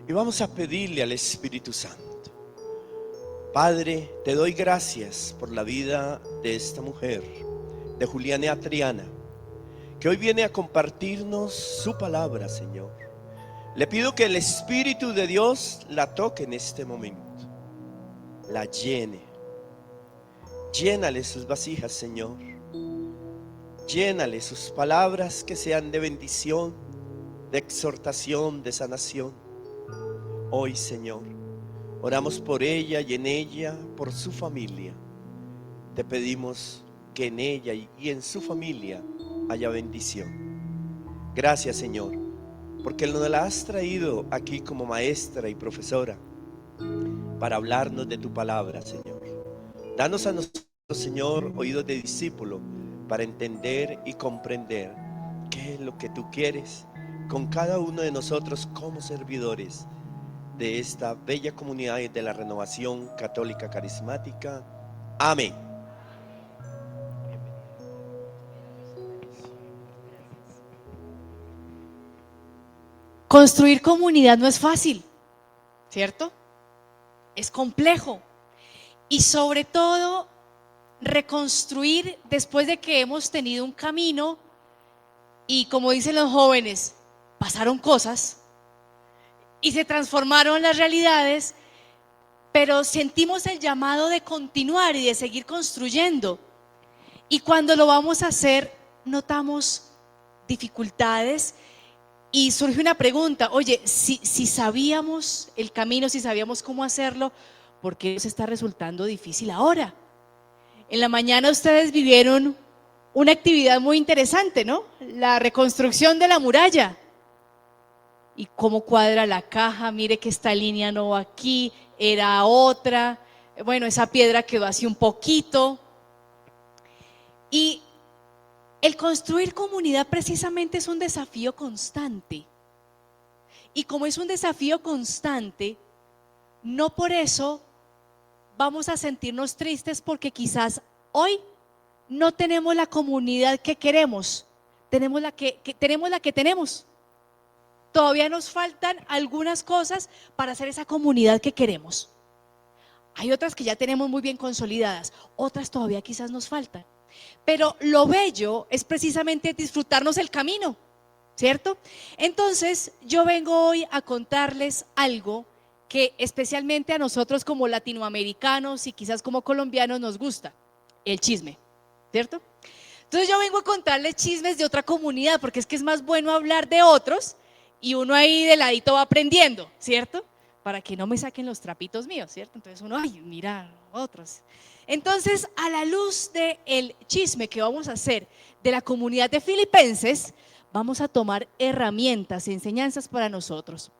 y vamos a pedirle al Espíritu Santo. Padre, te doy gracias por la vida de esta mujer, de Juliana Triana, que hoy viene a compartirnos su palabra, Señor. Le pido que el Espíritu de Dios la toque en este momento, la llene. Llénale sus vasijas, Señor. Llénale sus palabras que sean de bendición, de exhortación, de sanación. Hoy, Señor, oramos por ella y en ella, por su familia. Te pedimos que en ella y en su familia haya bendición. Gracias, Señor, porque nos la has traído aquí como maestra y profesora para hablarnos de tu palabra, Señor. Danos a nosotros, Señor, oídos de discípulo para entender y comprender qué es lo que tú quieres con cada uno de nosotros como servidores de esta bella comunidad de la Renovación Católica Carismática. Amén. Construir comunidad no es fácil, ¿cierto? Es complejo. Y sobre todo, reconstruir después de que hemos tenido un camino y, como dicen los jóvenes, pasaron cosas y se transformaron las realidades, pero sentimos el llamado de continuar y de seguir construyendo. Y cuando lo vamos a hacer, notamos dificultades. Y surge una pregunta, oye, si sabíamos el camino, si sabíamos cómo hacerlo, ¿por qué nos está resultando difícil ahora? En la mañana ustedes vivieron una actividad muy interesante, ¿no? La reconstrucción de la muralla. Y cómo cuadra la caja, mire que esta línea no va aquí, era otra. Bueno, esa piedra quedó así un poquito. Y el construir comunidad precisamente es un desafío constante. Y como es un desafío constante, no por eso vamos a sentirnos tristes porque quizás hoy no tenemos la comunidad que queremos, tenemos la que tenemos. Todavía nos faltan algunas cosas para hacer esa comunidad que queremos. Hay otras que ya tenemos muy bien consolidadas, otras todavía quizás nos faltan. Pero lo bello es precisamente disfrutarnos el camino, ¿cierto? Entonces, yo vengo hoy a contarles algo que especialmente a nosotros como latinoamericanos y quizás como colombianos nos gusta, el chisme, ¿cierto? Entonces yo vengo a contarles chismes de otra comunidad, porque es que es más bueno hablar de otros y uno ahí de ladito va aprendiendo, ¿cierto? Para que no me saquen los trapitos míos, ¿cierto? Entonces uno, ay, mira, otros. Entonces, a la luz del chisme que vamos a hacer de la comunidad de Filipenses, vamos a tomar herramientas, enseñanzas para nosotros.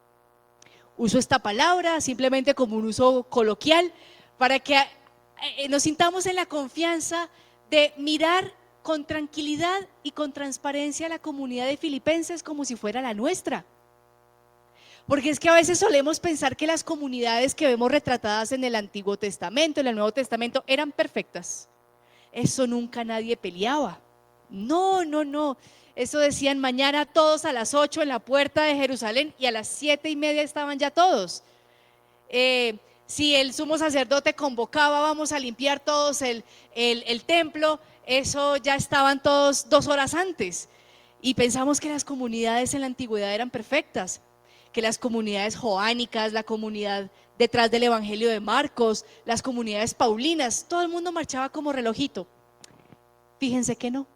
Uso esta palabra simplemente como un uso coloquial para que nos sintamos en la confianza de mirar con tranquilidad y con transparencia a la comunidad de Filipenses como si fuera la nuestra. Porque es que a veces solemos pensar que las comunidades que vemos retratadas en el Antiguo Testamento, en el Nuevo Testamento, eran perfectas. Eso nunca nadie peleaba. No, no, no. Eso decían mañana todos a las 8 en la puerta de Jerusalén y a las 7:30 estaban ya todos. Si el sumo sacerdote convocaba, vamos a limpiar todos el templo, eso ya estaban todos 2 horas antes. Y pensamos que las comunidades en la antigüedad eran perfectas, que las comunidades joánicas, la comunidad detrás del Evangelio de Marcos, las comunidades paulinas, todo el mundo marchaba como relojito. Fíjense que no.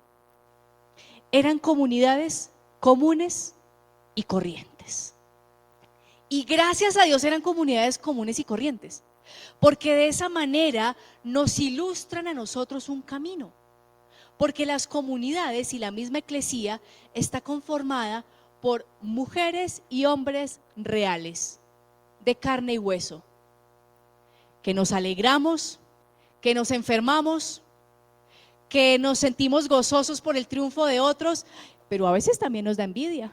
Eran comunidades comunes y corrientes. Y gracias a Dios eran comunidades comunes y corrientes, porque de esa manera nos ilustran a nosotros un camino. Porque las comunidades y la misma eclesía está conformada por mujeres y hombres reales, de carne y hueso, que nos alegramos, que nos enfermamos, que nos sentimos gozosos por el triunfo de otros, pero a veces también nos da envidia.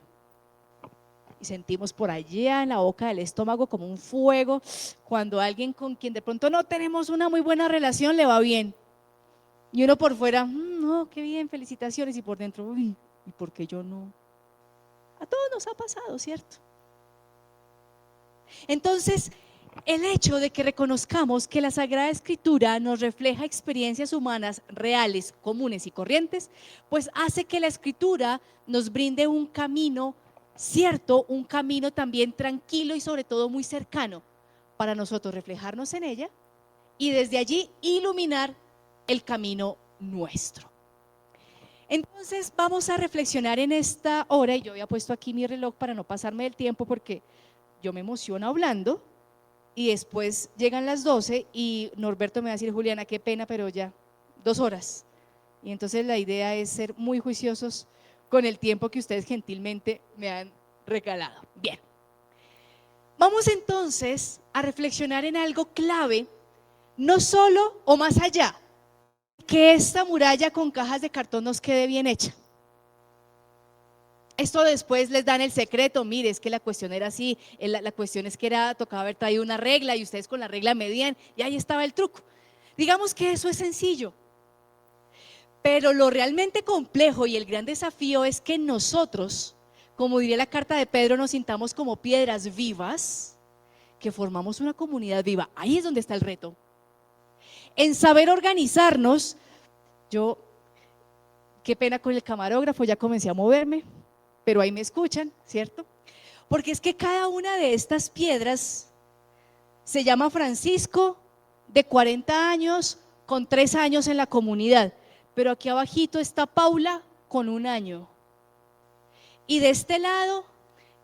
Y sentimos por allá en la boca del estómago como un fuego cuando alguien con quien de pronto no tenemos una muy buena relación le va bien. Y uno por fuera, no, qué bien, felicitaciones, y por dentro, uy, ¿y por qué yo no? A todos nos ha pasado, ¿cierto? Entonces, el hecho de que reconozcamos que la Sagrada Escritura nos refleja experiencias humanas reales, comunes y corrientes, pues hace que la Escritura nos brinde un camino cierto, un camino también tranquilo y sobre todo muy cercano para nosotros reflejarnos en ella y desde allí iluminar el camino nuestro. Entonces vamos a reflexionar en esta hora, y yo había puesto aquí mi reloj para no pasarme del tiempo porque yo me emociono hablando y después llegan las 12 y Norberto me va a decir, Juliana, qué pena, pero ya 2 horas. Y entonces la idea es ser muy juiciosos con el tiempo que ustedes gentilmente me han regalado. Bien, vamos entonces a reflexionar en algo clave, no solo o más allá, que esta muralla con cajas de cartón nos quede bien hecha. Esto después les dan el secreto, mire, es que la cuestión era así, la cuestión es que tocaba haber traído una regla y ustedes con la regla medían y ahí estaba el truco. Digamos que eso es sencillo, pero lo realmente complejo y el gran desafío es que nosotros, como diría la carta de Pedro, nos sintamos como piedras vivas, que formamos una comunidad viva. Ahí es donde está el reto. En saber organizarnos, qué pena con el camarógrafo, ya comencé a moverme, pero ahí me escuchan, ¿cierto? Porque es que cada una de estas piedras se llama Francisco, de 40 años, con 3 años en la comunidad, pero aquí abajito está Paula, con 1 año. Y de este lado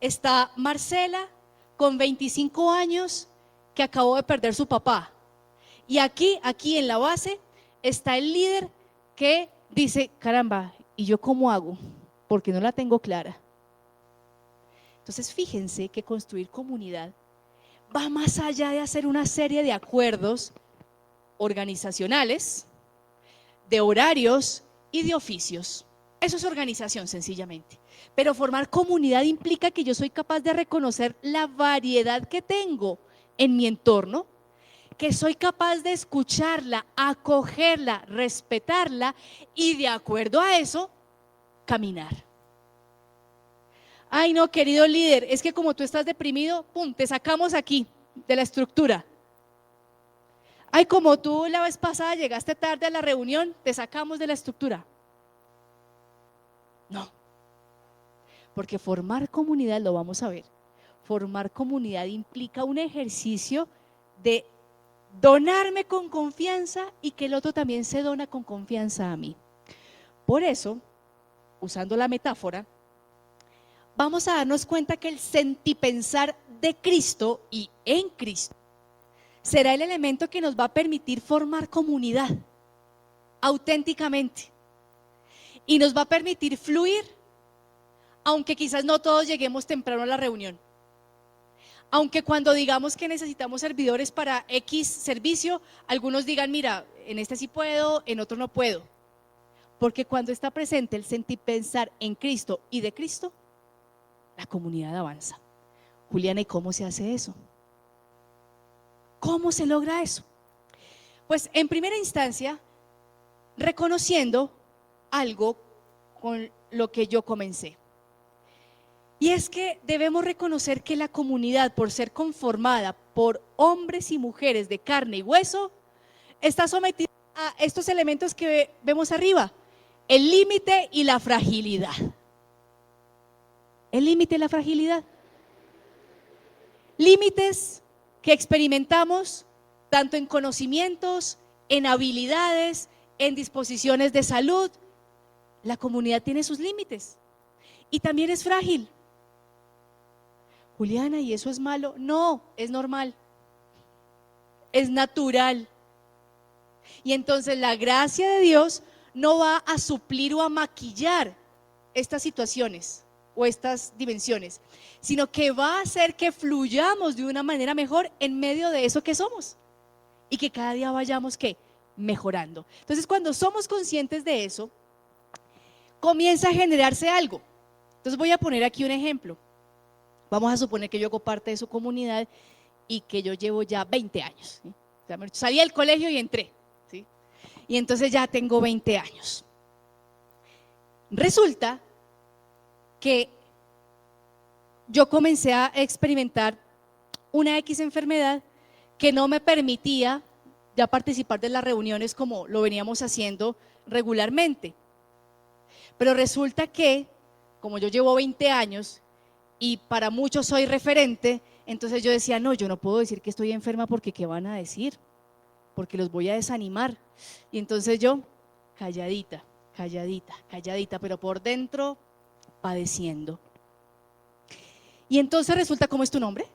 está Marcela, con 25 años, que acabó de perder su papá. Y aquí en la base está el líder que dice, caramba, ¿y yo cómo hago? Porque no la tengo clara. Entonces fíjense que construir comunidad va más allá de hacer una serie de acuerdos organizacionales, de horarios y de oficios. Eso es organización sencillamente. Pero formar comunidad implica que yo soy capaz de reconocer la variedad que tengo en mi entorno, que soy capaz de escucharla, acogerla, respetarla y de acuerdo a eso, caminar. Ay no, querido líder, es que como tú estás deprimido, pum, te sacamos aquí de la estructura. Ay, como tú la vez pasada llegaste tarde a la reunión, te sacamos de la estructura. No, porque formar comunidad, lo vamos a ver, formar comunidad implica un ejercicio de donarme con confianza y que el otro también se dona con confianza a mí. Por eso, usando la metáfora, vamos a darnos cuenta que el sentipensar de Cristo y en Cristo será el elemento que nos va a permitir formar comunidad auténticamente y nos va a permitir fluir, aunque quizás no todos lleguemos temprano a la reunión. Aunque cuando digamos que necesitamos servidores para X servicio, algunos digan, mira, en este sí puedo, en otro no puedo. Porque cuando está presente el sentipensar en Cristo y de Cristo, la comunidad avanza. Juliana, ¿y cómo se hace eso? ¿Cómo se logra eso? Pues en primera instancia, reconociendo algo con lo que yo comencé. Y es que debemos reconocer que la comunidad, por ser conformada por hombres y mujeres de carne y hueso, está sometida a estos elementos que vemos arriba: el límite y la fragilidad. El límite y la fragilidad. Límites que experimentamos tanto en conocimientos, en habilidades, en disposiciones de salud. La comunidad tiene sus límites y también es frágil. Juliana, ¿y eso es malo? No, es normal, es natural. Y entonces la gracia de Dios no va a suplir o a maquillar estas situaciones o estas dimensiones, sino que va a hacer que fluyamos de una manera mejor en medio de eso que somos y que cada día vayamos ¿qué? Mejorando. Entonces, cuando somos conscientes de eso, comienza a generarse algo. Entonces voy a poner aquí un ejemplo. Vamos a suponer que yo hago parte de su comunidad y que yo llevo ya 20 años. ¿Sí? O sea, salí del colegio y entré. ¿Sí? Y entonces ya tengo 20 años. Resulta que yo comencé a experimentar una X enfermedad que no me permitía ya participar de las reuniones como lo veníamos haciendo regularmente. Pero resulta que, como yo llevo 20 años y para muchos soy referente, entonces yo decía, no, yo no puedo decir que estoy enferma porque ¿qué van a decir? Porque los voy a desanimar. Y entonces yo, calladita, calladita, calladita, pero por dentro padeciendo. Y entonces resulta, ¿cómo es tu nombre?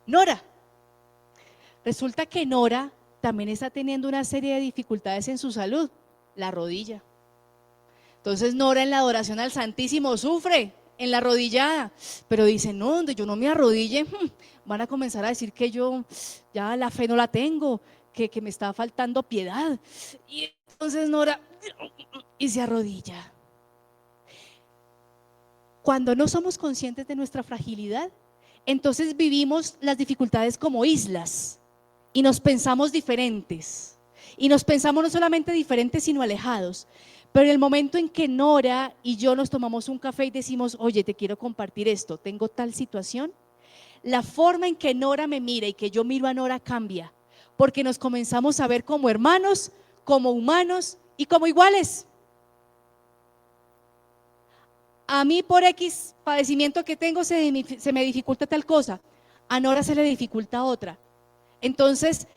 Nora. Resulta que Nora también está teniendo una serie de dificultades en su salud, la rodilla. Entonces Nora en la adoración al Santísimo sufre en la rodillada, pero dice, no, donde yo no me arrodille, van a comenzar a decir que yo ya la fe no la tengo, que me está faltando piedad. Y entonces Nora y se arrodilla. Cuando no somos conscientes de nuestra fragilidad, entonces vivimos las dificultades como islas y nos pensamos diferentes. Y nos pensamos no solamente diferentes, sino alejados. Pero en el momento en que Nora y yo nos tomamos un café y decimos, oye, te quiero compartir esto, tengo tal situación, la forma en que Nora me mira y que yo miro a Nora cambia, porque nos comenzamos a ver como hermanos, como humanos y como iguales. A mí por X padecimiento que tengo se me dificulta tal cosa, a Nora se le dificulta otra. Entonces,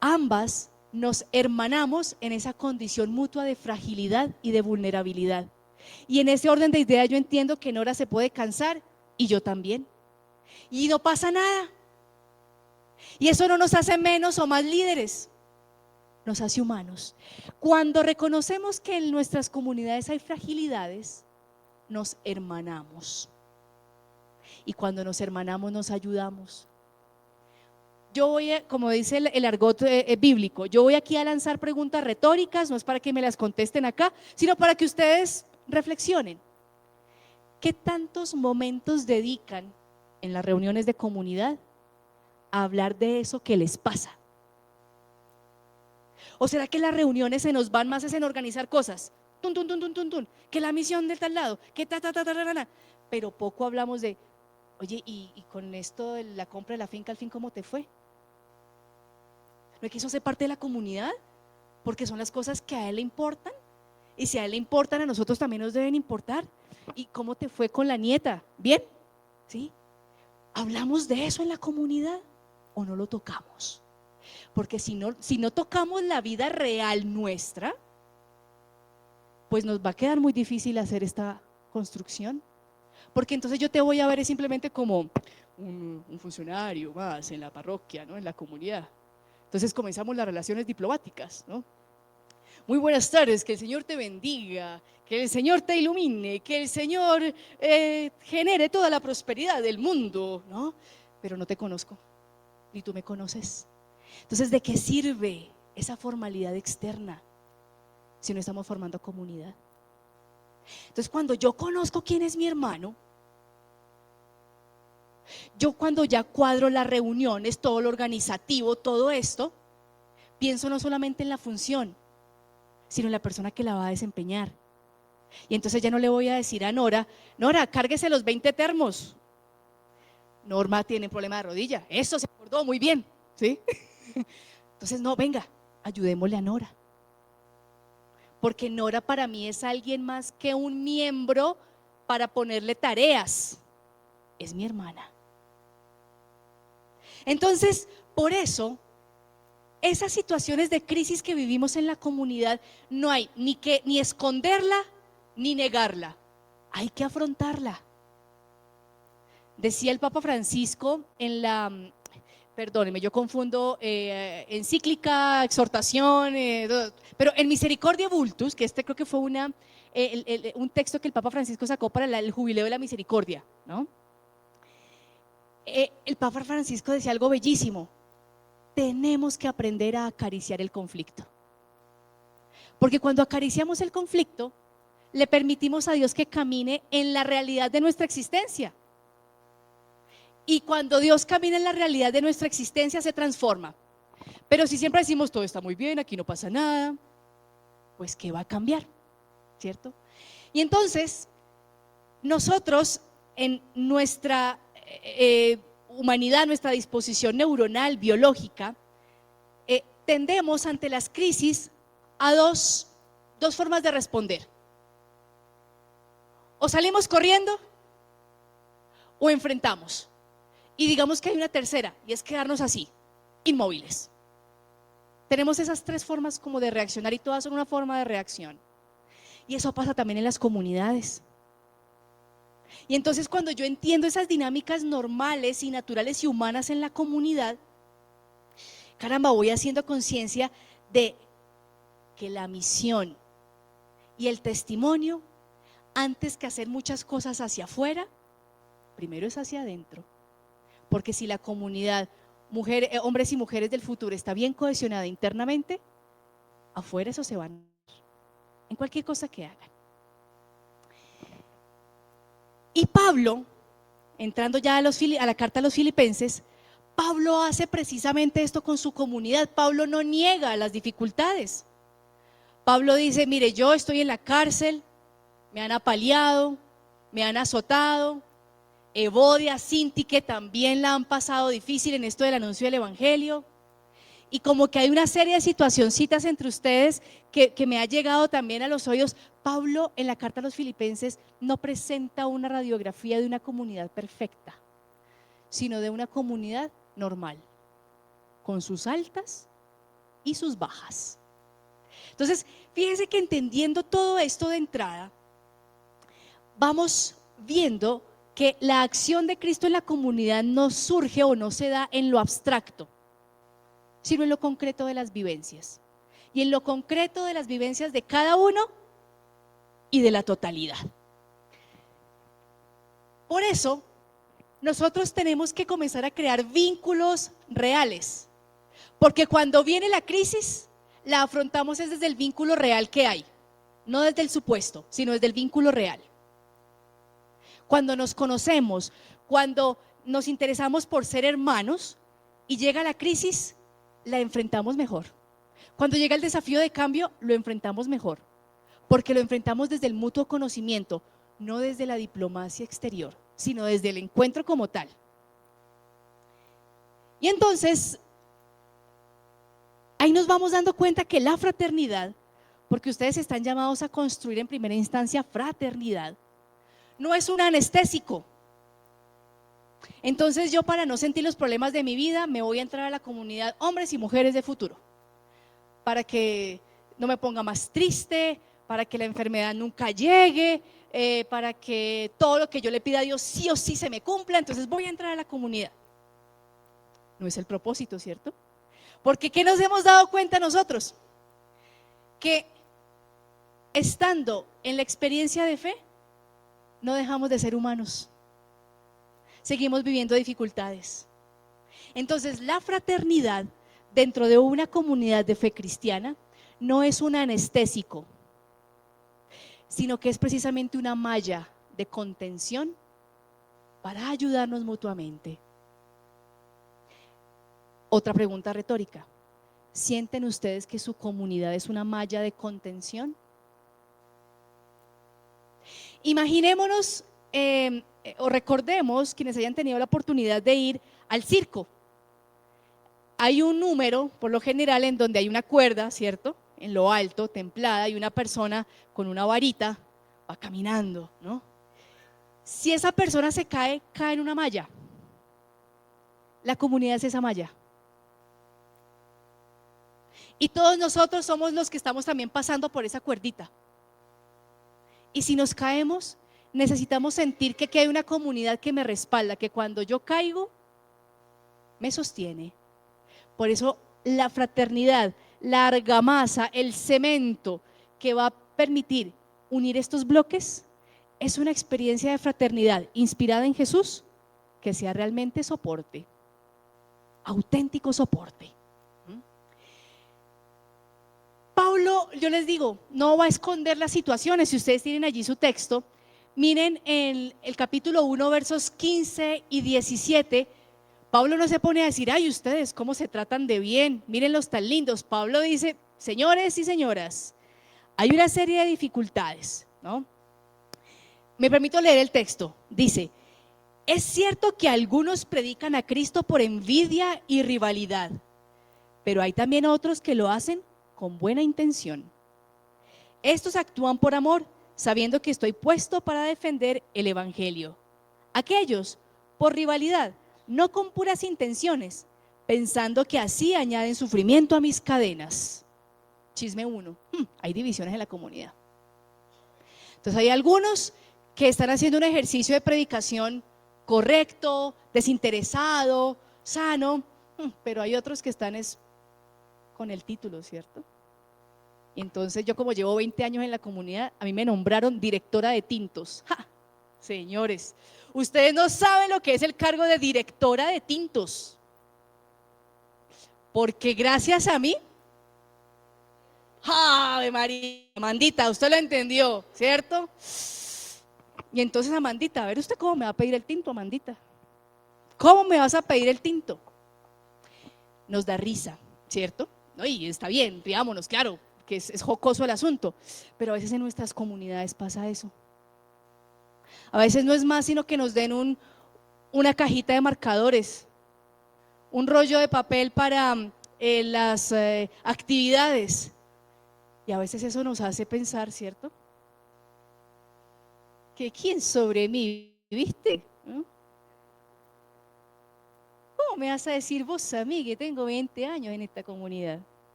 ambas nos hermanamos en esa condición mutua de fragilidad y de vulnerabilidad. Y en ese orden de ideas yo entiendo que Nora se puede cansar y yo también. Y no pasa nada. Y eso no nos hace menos o más líderes, nos hace humanos. Cuando reconocemos que en nuestras comunidades hay fragilidades, nos hermanamos. Y cuando nos hermanamos, nos ayudamos. Yo voy a, como dice el argot bíblico, yo voy aquí a lanzar preguntas retóricas, no es para que me las contesten acá, sino para que ustedes reflexionen. ¿Qué tantos momentos dedican en las reuniones de comunidad a hablar de eso que les pasa? ¿O será que las reuniones se nos van más en organizar cosas? Tun, tun, tun, tun, tun, tun, que la misión del tal lado, que pero poco hablamos de, oye, y con esto de la compra de la finca, al fin, ¿cómo te fue? ¿No es que eso hace parte de la comunidad? Porque son las cosas que a él le importan, y si a él le importan, a nosotros también nos deben importar. ¿Y cómo te fue con la nieta? ¿Bien? ¿Sí? ¿Hablamos de eso en la comunidad o no lo tocamos? Porque si no tocamos la vida real nuestra, pues nos va a quedar muy difícil hacer esta construcción. Porque entonces yo te voy a ver simplemente como un funcionario más en la parroquia, ¿no? En la comunidad. Entonces comenzamos las relaciones diplomáticas, ¿no? Muy buenas tardes, que el Señor te bendiga, que el Señor te ilumine, que el Señor genere toda la prosperidad del mundo, ¿no? Pero no te conozco, ni tú me conoces. Entonces, ¿de qué sirve esa formalidad externa si no estamos formando comunidad? Entonces, cuando yo conozco quién es mi hermano, yo cuando ya cuadro las reuniones, todo lo organizativo, todo esto, pienso no solamente en la función, sino en la persona que la va a desempeñar. Y entonces ya no le voy a decir a Nora, Nora, cárguese los 20 termos. Norma tiene problema de rodilla, eso se acordó muy bien, ¿sí? Entonces no, venga, ayudémosle a Nora. Porque Nora para mí es alguien más que un miembro para ponerle tareas, es mi hermana. Entonces, por eso, esas situaciones de crisis que vivimos en la comunidad, no hay ni esconderla ni negarla, hay que afrontarla. Decía el Papa Francisco en la, perdóneme, yo confundo encíclica, exhortación, pero en Misericordia Vultus, que creo que fue un texto que el Papa Francisco sacó para el jubileo de la misericordia, ¿no? El Papa Francisco decía algo bellísimo: tenemos que aprender a acariciar el conflicto, porque cuando acariciamos el conflicto le permitimos a Dios que camine en la realidad de nuestra existencia, y cuando Dios camina en la realidad de nuestra existencia se transforma. Pero si siempre decimos todo está muy bien, aquí no pasa nada, pues ¿qué va a cambiar? ¿Cierto? Y entonces nosotros en nuestra humanidad, nuestra disposición neuronal, biológica, tendemos ante las crisis a dos formas de responder. O salimos corriendo o enfrentamos. Y digamos que hay una tercera, y es quedarnos así, inmóviles. Tenemos esas tres formas como de reaccionar y todas son una forma de reacción. Y eso pasa también en las comunidades. Y entonces cuando yo entiendo esas dinámicas normales y naturales y humanas en la comunidad, caramba, voy haciendo conciencia de que la misión y el testimonio, antes que hacer muchas cosas hacia afuera, primero es hacia adentro. Porque si la comunidad, hombres y mujeres del futuro, está bien cohesionada internamente, afuera eso se va a notar en cualquier cosa que hagan. Y Pablo, entrando ya a la carta a los filipenses, Pablo hace precisamente esto con su comunidad. Pablo no niega las dificultades. Pablo dice, mire, yo estoy en la cárcel, me han apaleado, me han azotado. Evodia, Sintique también la han pasado difícil en esto del anuncio del evangelio. Y como que hay una serie de situacioncitas entre ustedes que me ha llegado también a los oídos. Pablo en la carta a los filipenses no presenta una radiografía de una comunidad perfecta, sino de una comunidad normal, con sus altas y sus bajas. Entonces, fíjense que entendiendo todo esto de entrada, vamos viendo que la acción de Cristo en la comunidad no surge o no se da en lo abstracto, sino en lo concreto de las vivencias. Y en lo concreto de las vivencias de cada uno y de la totalidad. Por eso, nosotros tenemos que comenzar a crear vínculos reales. Porque cuando viene la crisis, la afrontamos es desde el vínculo real que hay. No desde el supuesto, sino desde el vínculo real. Cuando nos conocemos, cuando nos interesamos por ser hermanos y llega la crisis, la enfrentamos mejor. Cuando llega el desafío de cambio, lo enfrentamos mejor, porque lo enfrentamos desde el mutuo conocimiento, no desde la diplomacia exterior, sino desde el encuentro como tal. Y entonces, ahí nos vamos dando cuenta que la fraternidad, porque ustedes están llamados a construir en primera instancia fraternidad, no es un anestésico. Entonces yo, para no sentir los problemas de mi vida, me voy a entrar a la comunidad hombres y mujeres de futuro, para que no me ponga más triste, para que la enfermedad nunca llegue, para que todo lo que yo le pida a Dios sí o sí se me cumpla. Entonces voy a entrar a la comunidad. No es el propósito, ¿cierto? Porque ¿qué nos hemos dado cuenta nosotros? Que estando en la experiencia de fe, no dejamos de ser humanos, seguimos viviendo dificultades. Entonces la fraternidad dentro de una comunidad de fe cristiana no es un anestésico, sino que es precisamente una malla de contención para ayudarnos mutuamente. Otra pregunta retórica: ¿sienten ustedes que su comunidad es una malla de contención? Imaginémonos o recordemos, quienes hayan tenido la oportunidad de ir al circo. Hay un número, por lo general, en donde hay una cuerda, ¿cierto? En lo alto, templada, y una persona con una varita va caminando, ¿no? Si esa persona se cae, cae en una malla. La comunidad es esa malla. Y todos nosotros somos los que estamos también pasando por esa cuerdita. Y si nos caemos, necesitamos sentir que hay una comunidad que me respalda, que cuando yo caigo, me sostiene. Por eso la fraternidad, la argamasa, el cemento que va a permitir unir estos bloques, es una experiencia de fraternidad inspirada en Jesús, que sea realmente soporte, auténtico soporte. Pablo, yo les digo, no va a esconder las situaciones. Si ustedes tienen allí su texto, miren el capítulo 1, versos 15 y 17. Pablo no se pone a decir, ay, ustedes cómo se tratan de bien, mírenlos tan lindos. Pablo dice, señores y señoras, hay una serie de dificultades, ¿no? Me permito leer el texto. Dice, Es cierto que algunos predican a Cristo por envidia y rivalidad, pero hay también otros que lo hacen con buena intención. Estos actúan por amor, sabiendo que estoy puesto para defender el evangelio. Aquellos, por rivalidad, no con puras intenciones, pensando que así añaden sufrimiento a mis cadenas. Chisme 1. Hay divisiones en la comunidad. Entonces hay algunos que están haciendo un ejercicio de predicación correcto, desinteresado, sano, pero hay otros que están con el título, ¿cierto? Y entonces yo, como llevo 20 años en la comunidad, a mí me nombraron directora de tintos. ¡Ja! Señores, ustedes no saben lo que es el cargo de directora de tintos, porque gracias a mí, ¡Ave María! Amandita, usted lo entendió, ¿cierto? Y entonces, Amandita, a ver, ¿usted cómo me va a pedir el tinto, Amandita? ¿Cómo me vas a pedir el tinto? Nos da risa, ¿cierto? ¿No? Y está bien, riámonos, claro, que es jocoso el asunto, pero a veces en nuestras comunidades pasa eso. A veces no es más sino que nos den una cajita de marcadores, un rollo de papel para las actividades, y a veces eso nos hace pensar, ¿cierto? Que quién sobre mí, ¿viste? ¿No? ¿Cómo me vas a decir vos a mí que tengo 20 años en esta comunidad?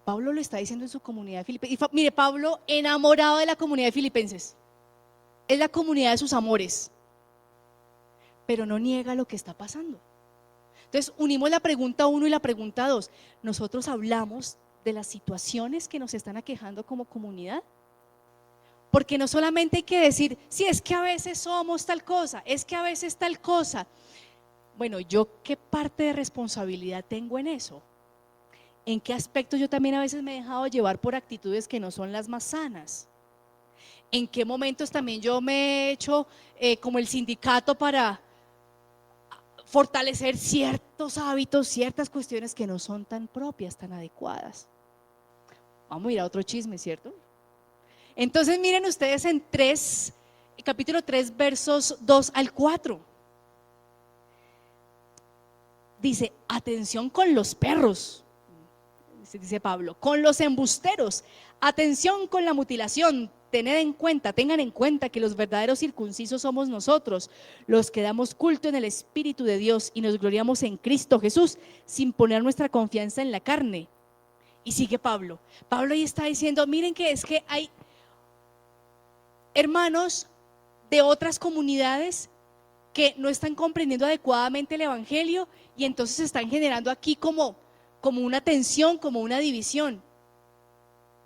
Pablo lo está diciendo en su comunidad de Filipenses. Y mire, Pablo, enamorado de la comunidad de Filipenses, es la comunidad de sus amores, pero no niega lo que está pasando. Entonces unimos la pregunta 1 y la pregunta 2. Nosotros hablamos de las situaciones que nos están aquejando como comunidad, porque no solamente hay que decir, sí, es que a veces somos tal cosa, es que a veces tal cosa. Bueno, ¿yo qué parte de responsabilidad tengo en eso? ¿En qué aspecto yo también a veces me he dejado llevar por actitudes que no son las más sanas? ¿En qué momentos también yo me he hecho como el sindicato para fortalecer ciertos hábitos, ciertas cuestiones que no son tan propias, tan adecuadas? Vamos a ir a otro chisme, ¿cierto? Entonces miren ustedes en capítulo 3, versos 2 al 4. Dice, atención con los perros, dice Pablo, con los embusteros, atención con la mutilación. Tengan en cuenta que los verdaderos circuncisos somos nosotros, los que damos culto en el Espíritu de Dios y nos gloriamos en Cristo Jesús, sin poner nuestra confianza en la carne. Y sigue Pablo ahí está diciendo, miren que es que hay hermanos de otras comunidades que no están comprendiendo adecuadamente el evangelio, y entonces están generando aquí como una tensión, como una división.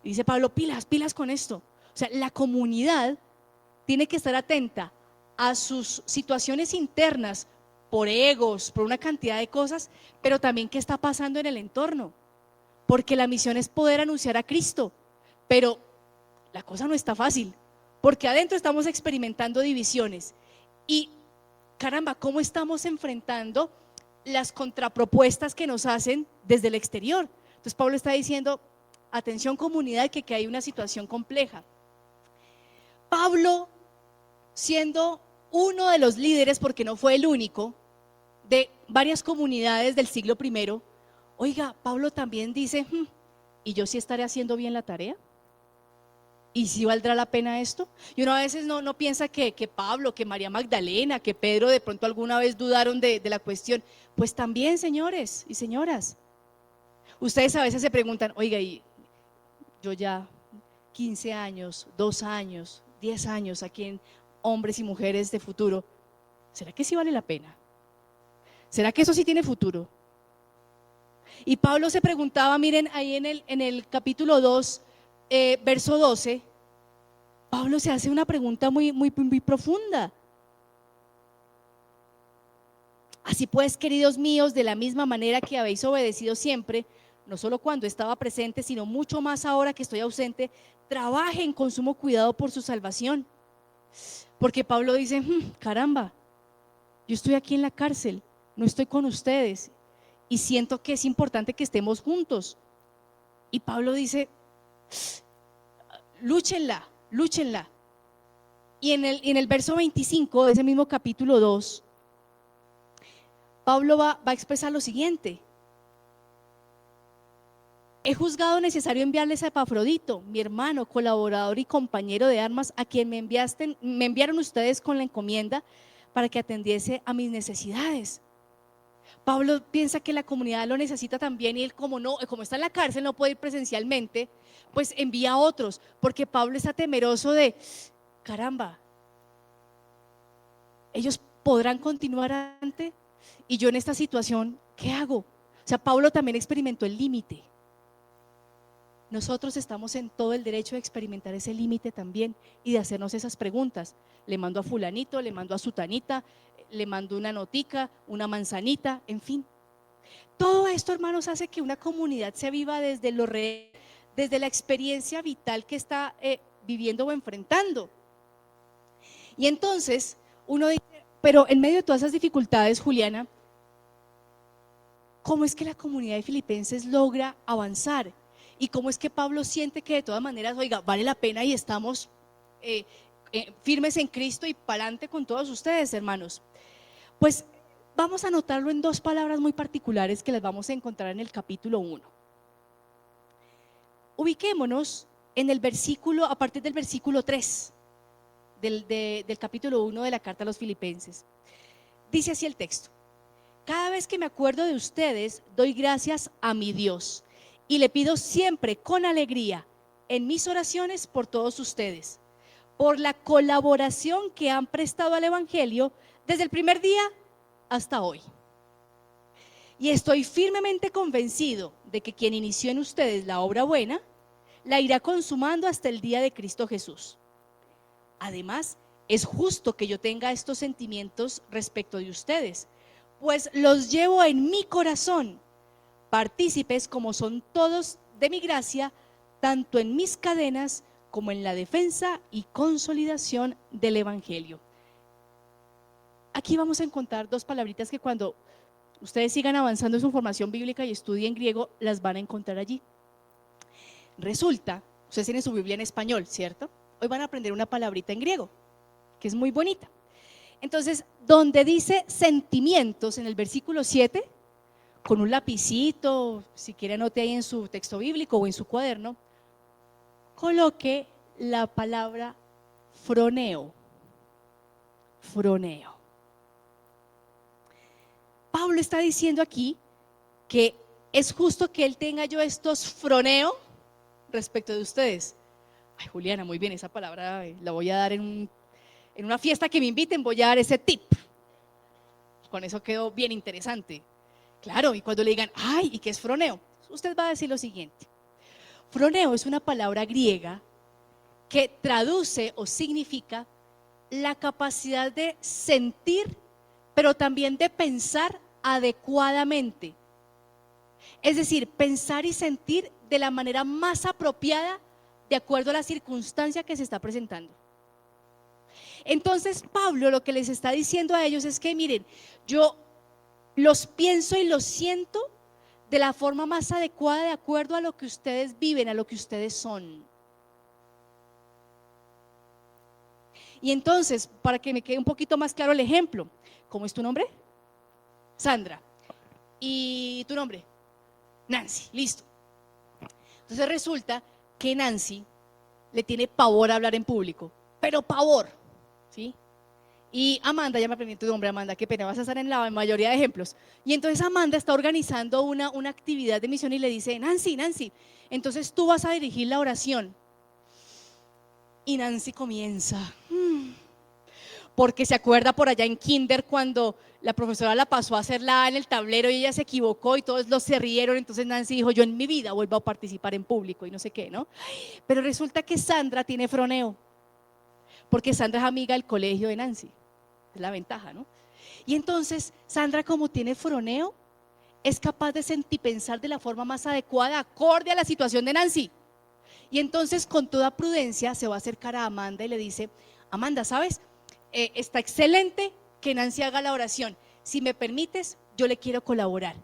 Y dice Pablo, pilas con esto. O sea, la comunidad tiene que estar atenta a sus situaciones internas, por egos, por una cantidad de cosas, pero también qué está pasando en el entorno, porque la misión es poder anunciar a Cristo, pero la cosa no está fácil, porque adentro estamos experimentando divisiones. Y caramba, ¿cómo estamos enfrentando las contrapropuestas que nos hacen desde el exterior? Entonces Pablo está diciendo, atención comunidad, que hay una situación compleja. Pablo, siendo uno de los líderes, porque no fue el único, de varias comunidades del siglo I, oiga, Pablo también dice, ¿y yo sí estaré haciendo bien la tarea? ¿Y si valdrá la pena esto? Y uno a veces no piensa que Pablo, que María Magdalena, que Pedro de pronto alguna vez dudaron de la cuestión. Pues también, señores y señoras, ustedes a veces se preguntan, oiga, y yo ya 15 años, 2 años, 10 años aquí en Hombres y Mujeres de Futuro, ¿será que sí vale la pena? ¿Será que eso sí tiene futuro? Y Pablo se preguntaba, miren, ahí en el capítulo 2, verso 12, Pablo se hace una pregunta muy profunda. Así pues, queridos míos, de la misma manera que habéis obedecido siempre, no solo cuando estaba presente, sino mucho más ahora que estoy ausente, trabajen con sumo cuidado por su salvación. Porque Pablo dice, caramba, yo estoy aquí en la cárcel, no estoy con ustedes, y siento que es importante que estemos juntos. Y Pablo dice, lúchenla. Y en el verso 25 de ese mismo capítulo 2, Pablo va a expresar lo siguiente: he juzgado necesario enviarles a Epafrodito, mi hermano, colaborador y compañero de armas, a quien me enviaron ustedes con la encomienda para que atendiese a mis necesidades. Pablo piensa que la comunidad lo necesita también, y él, como está en la cárcel, no puede ir presencialmente, pues envía a otros, porque Pablo está temeroso de, caramba, ellos podrán continuar adelante y yo en esta situación, ¿qué hago? O sea, Pablo también experimentó el límite. Nosotros estamos en todo el derecho de experimentar ese límite también y de hacernos esas preguntas. Le mando a fulanito, le mando a sutanita, le mando una notica, una manzanita, en fin. Todo esto, hermanos, hace que una comunidad se viva desde lo real, desde la experiencia vital que está viviendo o enfrentando. Y entonces uno dice, pero en medio de todas esas dificultades, Juliana, ¿cómo es que la comunidad de Filipenses logra avanzar? ¿Y cómo es que Pablo siente que de todas maneras, oiga, vale la pena y estamos firmes en Cristo y para adelante con todos ustedes, hermanos? Pues vamos a notarlo en dos palabras muy particulares que las vamos a encontrar en el capítulo 1. Ubiquémonos en el versículo, a partir del versículo 3 del capítulo 1 de la carta a los Filipenses. Dice así el texto: cada vez que me acuerdo de ustedes, doy gracias a mi Dios y le pido siempre con alegría en mis oraciones por todos ustedes, por la colaboración que han prestado al Evangelio desde el primer día hasta hoy. Y estoy firmemente convencido de que quien inició en ustedes la obra buena, la irá consumando hasta el día de Cristo Jesús. Además, es justo que yo tenga estos sentimientos respecto de ustedes, pues los llevo en mi corazón, partícipes como son todos de mi gracia, tanto en mis cadenas como en la defensa y consolidación del Evangelio. Aquí vamos a encontrar dos palabritas que cuando ustedes sigan avanzando en su formación bíblica y estudien griego, las van a encontrar allí. Resulta, ustedes tienen su Biblia en español, ¿cierto? Hoy van a aprender una palabrita en griego, que es muy bonita. Entonces, donde dice sentimientos en el versículo 7, con un lapicito, si quiere anote ahí en su texto bíblico o en su cuaderno, coloque la palabra froneo. Froneo. Pablo está diciendo aquí que es justo que él tenga yo estos froneo respecto de ustedes. Ay, Juliana, muy bien, esa palabra la voy a dar en una fiesta que me inviten, voy a dar ese tip. Con eso quedó bien interesante. Claro, y cuando le digan, ay, ¿y qué es froneo? Usted va a decir lo siguiente: froneo es una palabra griega que traduce o significa la capacidad de sentir, pero también de pensar adecuadamente. Es decir, pensar y sentir de la manera más apropiada de acuerdo a la circunstancia que se está presentando. Entonces Pablo lo que les está diciendo a ellos es que miren, yo los pienso y los siento de la forma más adecuada de acuerdo a lo que ustedes viven, a lo que ustedes son. Y entonces, para que me quede un poquito más claro el ejemplo, ¿cómo es tu nombre? Sandra. ¿Y tu nombre? Nancy, listo. Entonces resulta que Nancy le tiene pavor a hablar en público, pero pavor, ¿sí? Y Amanda, ya me aprendí tu nombre, Amanda, qué pena, vas a estar en la mayoría de ejemplos. Y entonces Amanda está organizando una actividad de misión y le dice, Nancy, entonces tú vas a dirigir la oración. Y Nancy comienza, porque se acuerda por allá en kinder cuando la profesora la pasó a hacerla en el tablero y ella se equivocó y todos los se rieron. Entonces Nancy dijo, yo en mi vida vuelvo a participar en público y no sé qué, ¿no? Pero resulta que Sandra tiene froneo, porque Sandra es amiga del colegio de Nancy. Es la ventaja, ¿no? Y entonces Sandra, como tiene froneo, es capaz de sentir y pensar de la forma más adecuada, acorde a la situación de Nancy. Y entonces con toda prudencia se va a acercar a Amanda y le dice, Amanda, ¿sabes? Está excelente que Nancy haga la oración. Si me permites, yo le quiero colaborar.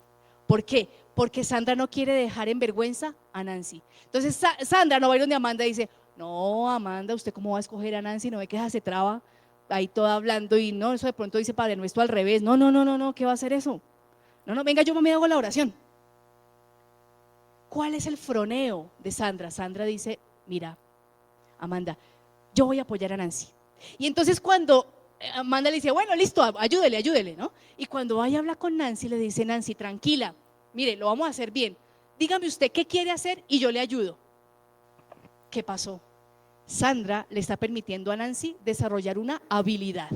¿Por qué? Porque Sandra no quiere dejar en vergüenza a Nancy. Entonces Sandra no va a ir donde Amanda y dice, No, Amanda, ¿usted cómo va a escoger a Nancy? ¿No ve que esa se traba ahí toda hablando y no, eso de pronto dice Padre Nuestro al revés? No, no, no, no, no, ¿qué va a hacer eso? No, no, venga, yo me hago la oración. ¿Cuál es el froneo de Sandra? Sandra dice, mira, Amanda, yo voy a apoyar a Nancy. Y entonces cuando Amanda le dice, bueno, listo, ayúdele, ayúdele, ¿no? Y cuando vaya a hablar con Nancy, le dice, Nancy, tranquila, mire, lo vamos a hacer bien. Dígame usted qué quiere hacer y yo le ayudo. ¿Qué pasó? Sandra le está permitiendo a Nancy desarrollar una habilidad.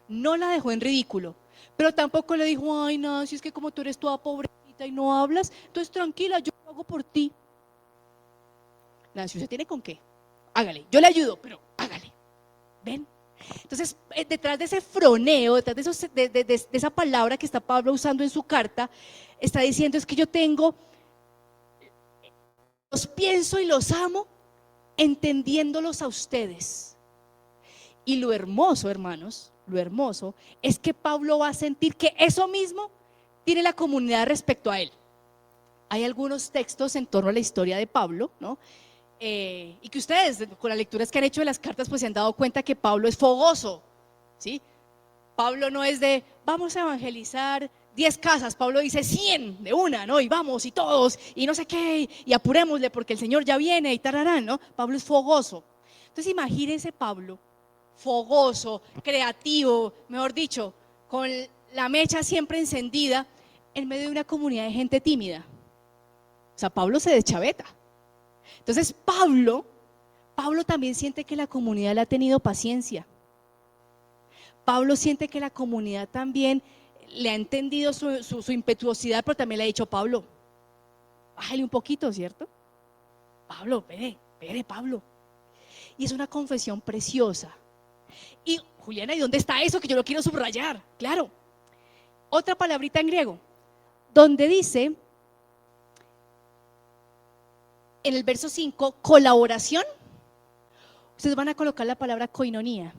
No la dejó en ridículo, pero tampoco le dijo, ay, Nancy, es que como tú eres toda pobrecita y no hablas, entonces tranquila, yo lo hago por ti. Nancy, ¿usted tiene con qué? Hágale, yo le ayudo, pero hágale. ¿Ven? Entonces, detrás de ese froneo, detrás de esa palabra que está Pablo usando en su carta, está diciendo es que yo los pienso y los amo entendiéndolos a ustedes. Y lo hermoso, hermanos, lo hermoso es que Pablo va a sentir que eso mismo tiene la comunidad respecto a él. Hay algunos textos en torno a la historia de Pablo, ¿no? Y que ustedes con las lecturas que han hecho de las cartas pues se han dado cuenta que Pablo es fogoso, ¿sí? Pablo no es de vamos a evangelizar 10 casas, Pablo dice 100 de una, ¿no? Y vamos y todos y no sé qué y apurémosle porque el Señor ya viene y tararán, ¿no? Pablo es fogoso. Entonces imagínense Pablo fogoso, creativo, mejor dicho, con la mecha siempre encendida en medio de una comunidad de gente tímida. O sea, Pablo se deschaveta. Entonces Pablo también siente que la comunidad le ha tenido paciencia. Pablo siente que la comunidad también le ha entendido su impetuosidad, pero también le ha dicho, Pablo, bájale un poquito, ¿cierto? Pablo, espere, Pablo. Y es una confesión preciosa. Y Juliana, ¿y dónde está eso que yo lo quiero subrayar? Claro, otra palabrita en griego, donde dice en el verso 5, colaboración, ustedes van a colocar la palabra koinonía.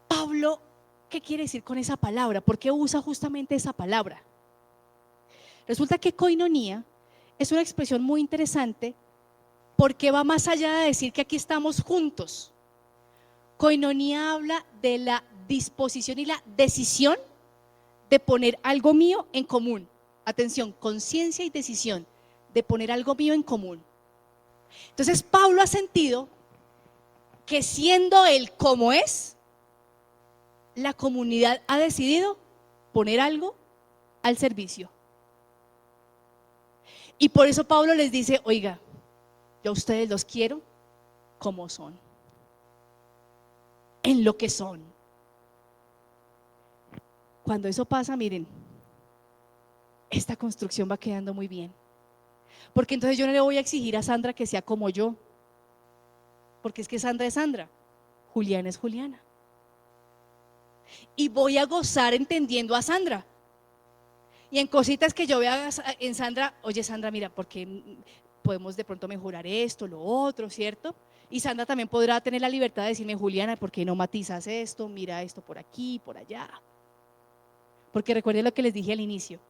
Pablo, ¿qué quiere decir con esa palabra? ¿Por qué usa justamente esa palabra? Resulta que koinonía es una expresión muy interesante porque va más allá de decir que aquí estamos juntos. Koinonía habla de la disposición y la decisión de poner algo mío en común. Atención, conciencia y decisión de poner algo mío en común. Entonces Pablo ha sentido que siendo él como es, la comunidad ha decidido poner algo al servicio. Y por eso Pablo les dice, oiga, yo a ustedes los quiero como son, en lo que son. Cuando eso pasa, miren, esta construcción va quedando muy bien. Porque entonces yo no le voy a exigir a Sandra que sea como yo, porque es que Sandra es Sandra, Juliana es Juliana. Y voy a gozar entendiendo a Sandra. Y en cositas que yo vea en Sandra, oye Sandra, mira, porque podemos de pronto mejorar esto, lo otro, ¿cierto? Y Sandra también podrá tener la libertad de decirme, Juliana, ¿por qué no matizas esto? Mira esto por aquí, por allá. Porque recuerden lo que les dije al inicio.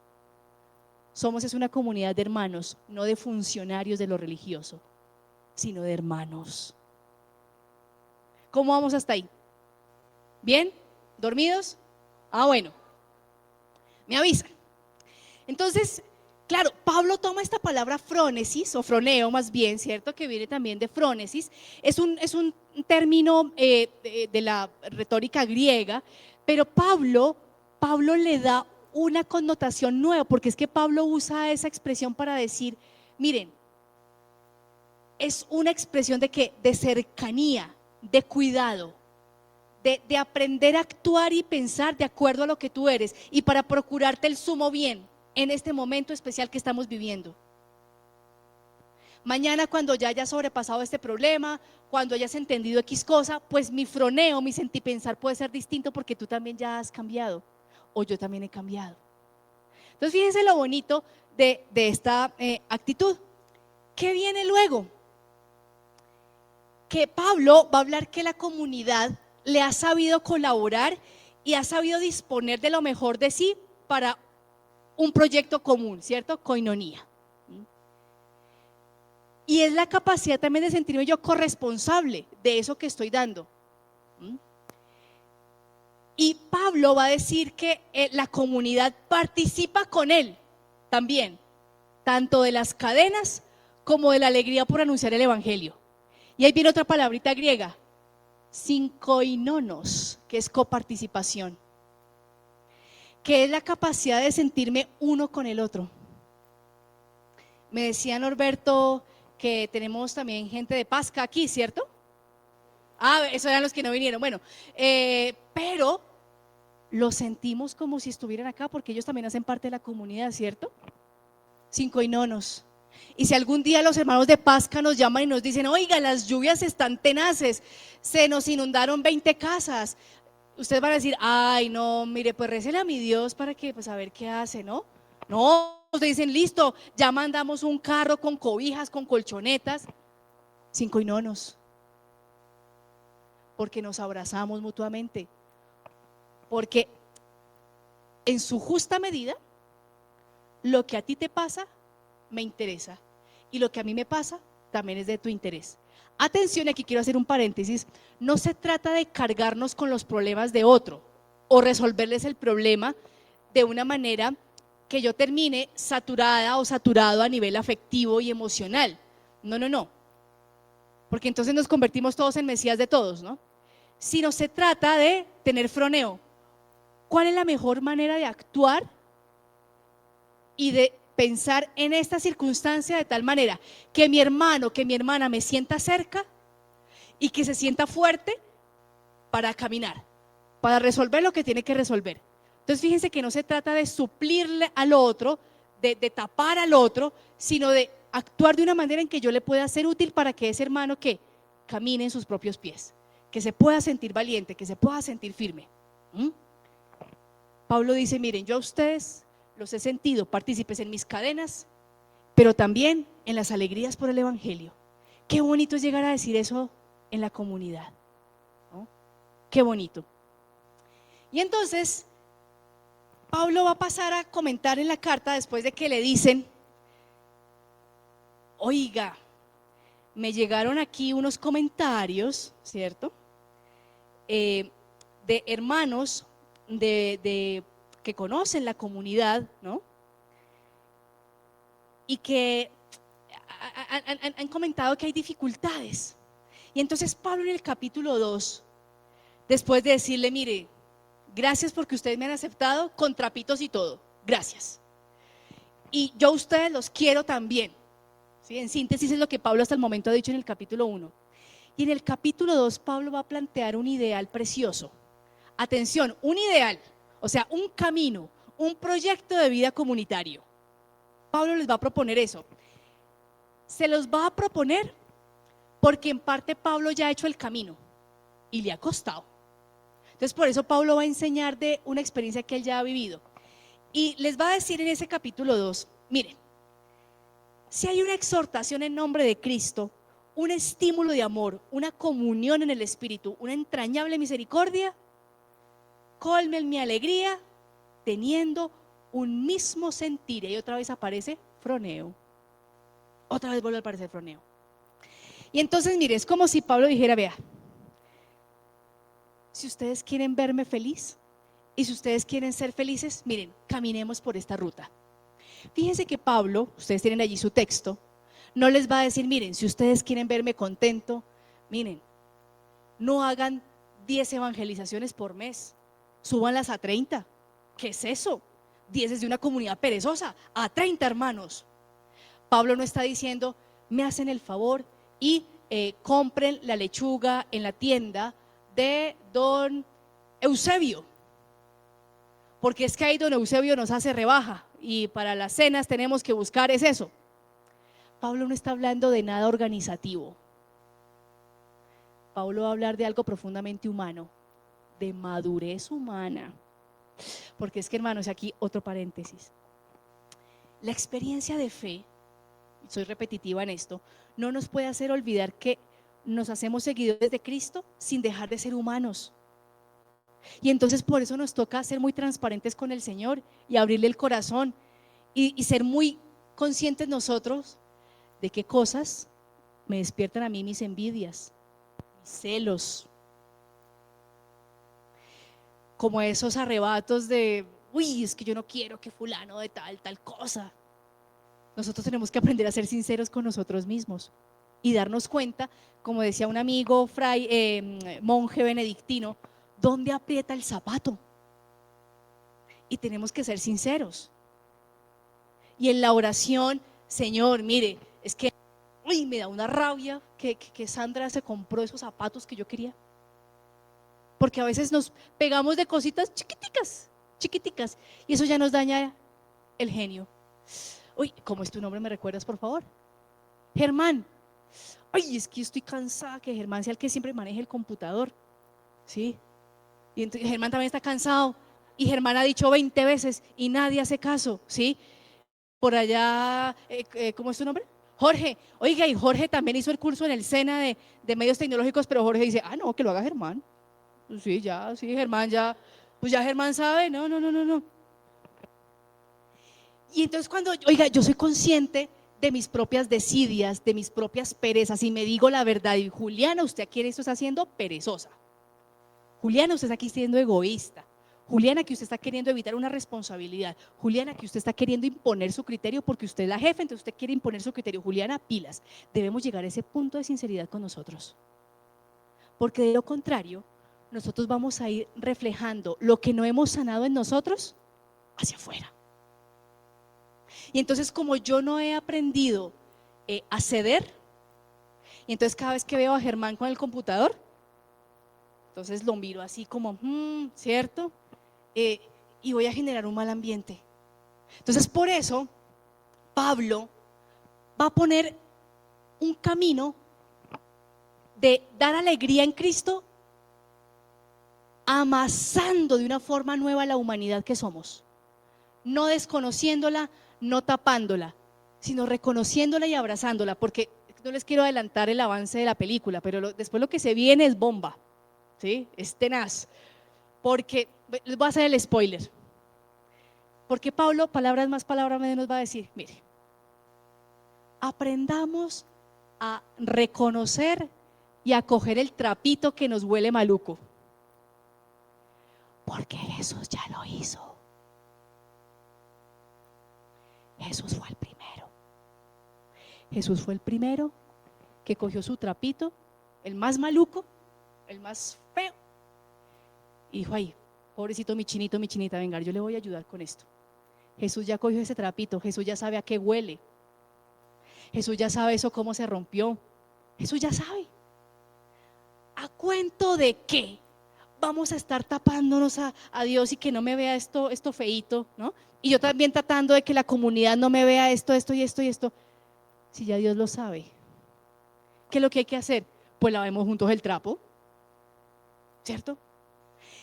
Somos es una comunidad de hermanos, no de funcionarios de lo religioso, sino de hermanos. ¿Cómo vamos hasta ahí? ¿Bien? ¿Dormidos? Ah, bueno. Me avisan. Entonces, claro, Pablo toma esta palabra frónesis, o froneo más bien, ¿cierto? Que viene también de frónesis. Es un término de la retórica griega, pero Pablo le da una connotación nueva, porque es que Pablo usa esa expresión para decir, miren, es una expresión de que de cercanía, de cuidado, de aprender a actuar y pensar de acuerdo a lo que tú eres y para procurarte el sumo bien en este momento especial que estamos viviendo. Mañana cuando ya hayas sobrepasado este problema, cuando hayas entendido X cosa, pues mi froneo, mi sentipensar puede ser distinto porque tú también ya has cambiado o yo también he cambiado. Entonces fíjense lo bonito de esta actitud. ¿Qué viene luego? Que Pablo va a hablar que la comunidad le ha sabido colaborar y ha sabido disponer de lo mejor de sí para un proyecto común, ¿cierto? Koinonía. Y es la capacidad también de sentirme yo corresponsable de eso que estoy dando. ¿Mm? Y Pablo va a decir que la comunidad participa con él también, tanto de las cadenas como de la alegría por anunciar el evangelio. Y ahí viene otra palabrita griega, sinkoinonos, que es coparticipación, que es la capacidad de sentirme uno con el otro. Me decía Norberto que tenemos también gente de Pasca aquí, ¿cierto? Ah, esos eran los que no vinieron. Bueno, pero lo sentimos como si estuvieran acá porque ellos también hacen parte de la comunidad, ¿cierto? Sinkoinonos. Y si algún día los hermanos de Pasca nos llaman y nos dicen, oiga, las lluvias están tenaces, se nos inundaron 20 casas, ustedes van a decir, ay, no, mire, pues récele a mi Dios para que, pues a ver qué hace, ¿no? No, ustedes dicen, listo, ya mandamos un carro con cobijas, con colchonetas, sinkoinonos, porque nos abrazamos mutuamente, porque en su justa medida, lo que a ti te pasa, me interesa, y lo que a mí me pasa, también es de tu interés. Atención, aquí quiero hacer un paréntesis, no se trata de cargarnos con los problemas de otro, o resolverles el problema de una manera que yo termine saturada o saturado a nivel afectivo y emocional. No, no, no, porque entonces nos convertimos todos en mesías de todos, ¿no? Sino se trata de tener froneo. ¿Cuál es la mejor manera de actuar y de pensar en esta circunstancia de tal manera que mi hermano, que mi hermana me sienta cerca y que se sienta fuerte para caminar, para resolver lo que tiene que resolver? Entonces fíjense que no se trata de suplirle al otro, de tapar al otro, sino de actuar de una manera en que yo le pueda ser útil para que ese hermano que camine en sus propios pies, que se pueda sentir valiente, que se pueda sentir firme. Pablo dice, miren, yo a ustedes los he sentido partícipes en mis cadenas, pero también en las alegrías por el evangelio. Qué bonito es llegar a decir eso en la comunidad, ¿no? Qué bonito. Y entonces Pablo va a pasar a comentar en la carta después de que le dicen, oiga, me llegaron aquí unos comentarios, ¿cierto? De hermanos que conocen la comunidad, ¿no? Y que han comentado que hay dificultades. Y entonces Pablo en el capítulo 2, después de decirle, mire, gracias porque ustedes me han aceptado con trapitos y todo, gracias. Y yo a ustedes los quiero también. ¿Sí? En síntesis es lo que Pablo hasta el momento ha dicho en el capítulo 1. Y en el capítulo 2 Pablo va a plantear un ideal precioso. Atención, un ideal, o sea, un camino, un proyecto de vida comunitario. Pablo les va a proponer eso. Se los va a proponer porque en parte Pablo ya ha hecho el camino y le ha costado. Entonces por eso Pablo va a enseñar de una experiencia que él ya ha vivido. Y les va a decir en ese capítulo 2, miren, si hay una exhortación en nombre de Cristo, un estímulo de amor, una comunión en el Espíritu, una entrañable misericordia, colmen mi alegría teniendo un mismo sentir. Y otra vez aparece froneo. Otra vez vuelve a aparecer froneo. Y entonces, mire, es como si Pablo dijera, vea, si ustedes quieren verme feliz y si ustedes quieren ser felices, miren, caminemos por esta ruta. Fíjense que Pablo, ustedes tienen allí su texto, no les va a decir, miren, si ustedes quieren verme contento, miren, no hagan 10 evangelizaciones por mes, súbanlas a 30. ¿Qué es eso? 10 es de una comunidad perezosa, a 30 hermanos. Pablo no está diciendo, me hacen el favor y compren la lechuga en la tienda de don Eusebio, porque es que ahí don Eusebio nos hace rebaja y para las cenas tenemos que buscar es eso. Pablo no está hablando de nada organizativo. Pablo va a hablar de algo profundamente humano, de madurez humana. Porque es que, hermanos, aquí otro paréntesis. La experiencia de fe, soy repetitiva en esto, no nos puede hacer olvidar que nos hacemos seguidores de Cristo sin dejar de ser humanos. Y entonces por eso nos toca ser muy transparentes con el Señor y abrirle el corazón y ser muy conscientes nosotros de qué cosas me despiertan a mí mis envidias, mis celos, como esos arrebatos de, uy, es que yo no quiero que fulano de tal cosa. Nosotros tenemos que aprender a ser sinceros con nosotros mismos y darnos cuenta, como decía un amigo monje benedictino, ¿dónde aprieta el zapato? Y tenemos que ser sinceros. Y en la oración, Señor, mire, es que uy, me da una rabia que Sandra se compró esos zapatos que yo quería. Porque a veces nos pegamos de cositas chiquiticas, y eso ya nos daña el genio. Uy, ¿cómo es tu nombre? ¿Me recuerdas, por favor? Germán. Ay, es que yo estoy cansada que Germán sea el que siempre maneje el computador. ¿Sí? Y entonces Germán también está cansado. Y Germán ha dicho 20 veces y nadie hace caso. ¿Sí? Por allá, ¿cómo es tu nombre? Jorge. Oiga, y Jorge también hizo el curso en el SENA de medios tecnológicos, pero Jorge dice, no, que lo haga Germán. Sí, ya, sí, Germán ya, pues ya Germán sabe, no. Y entonces cuando, oiga, yo soy consciente de mis propias desidias, de mis propias perezas, y me digo la verdad, y Juliana, usted aquí esto está haciendo perezosa. Juliana, usted está aquí siendo egoísta. Juliana, que usted está queriendo evitar una responsabilidad. Juliana, que usted está queriendo imponer su criterio porque usted es la jefa, entonces usted quiere imponer su criterio. Juliana, pilas. Debemos llegar a ese punto de sinceridad con nosotros. Porque de lo contrario, nosotros vamos a ir reflejando lo que no hemos sanado en nosotros hacia afuera. Y entonces, como yo no he aprendido a ceder, y entonces cada vez que veo a Germán con el computador, entonces lo miro así como, ¿cierto? Y voy a generar un mal ambiente. Entonces, por eso, Pablo va a poner un camino de dar alegría en Cristo, amasando de una forma nueva la humanidad que somos, no desconociéndola, no tapándola, sino reconociéndola y abrazándola, porque no les quiero adelantar el avance de la película, pero después lo que se viene es bomba, ¿sí? Es tenaz, porque les voy a hacer el spoiler, porque Pablo, palabras más, palabras menos, va a decir, mire, aprendamos a reconocer y a coger el trapito que nos huele maluco, porque Jesús ya lo hizo. Jesús fue el primero. Jesús fue el primero que cogió su trapito, el más maluco, el más feo, y dijo, ay, pobrecito mi chinito, mi chinita, venga, yo le voy a ayudar con esto. Jesús ya cogió ese trapito, Jesús ya sabe a qué huele, Jesús ya sabe eso cómo se rompió, Jesús ya sabe. ¿A cuento de qué vamos a estar tapándonos a Dios y que no me vea esto feíto, ¿no? Y yo también tratando de que la comunidad no me vea esto y esto. Si ya Dios lo sabe, ¿qué es lo que hay que hacer? Pues lavemos juntos el trapo, ¿cierto?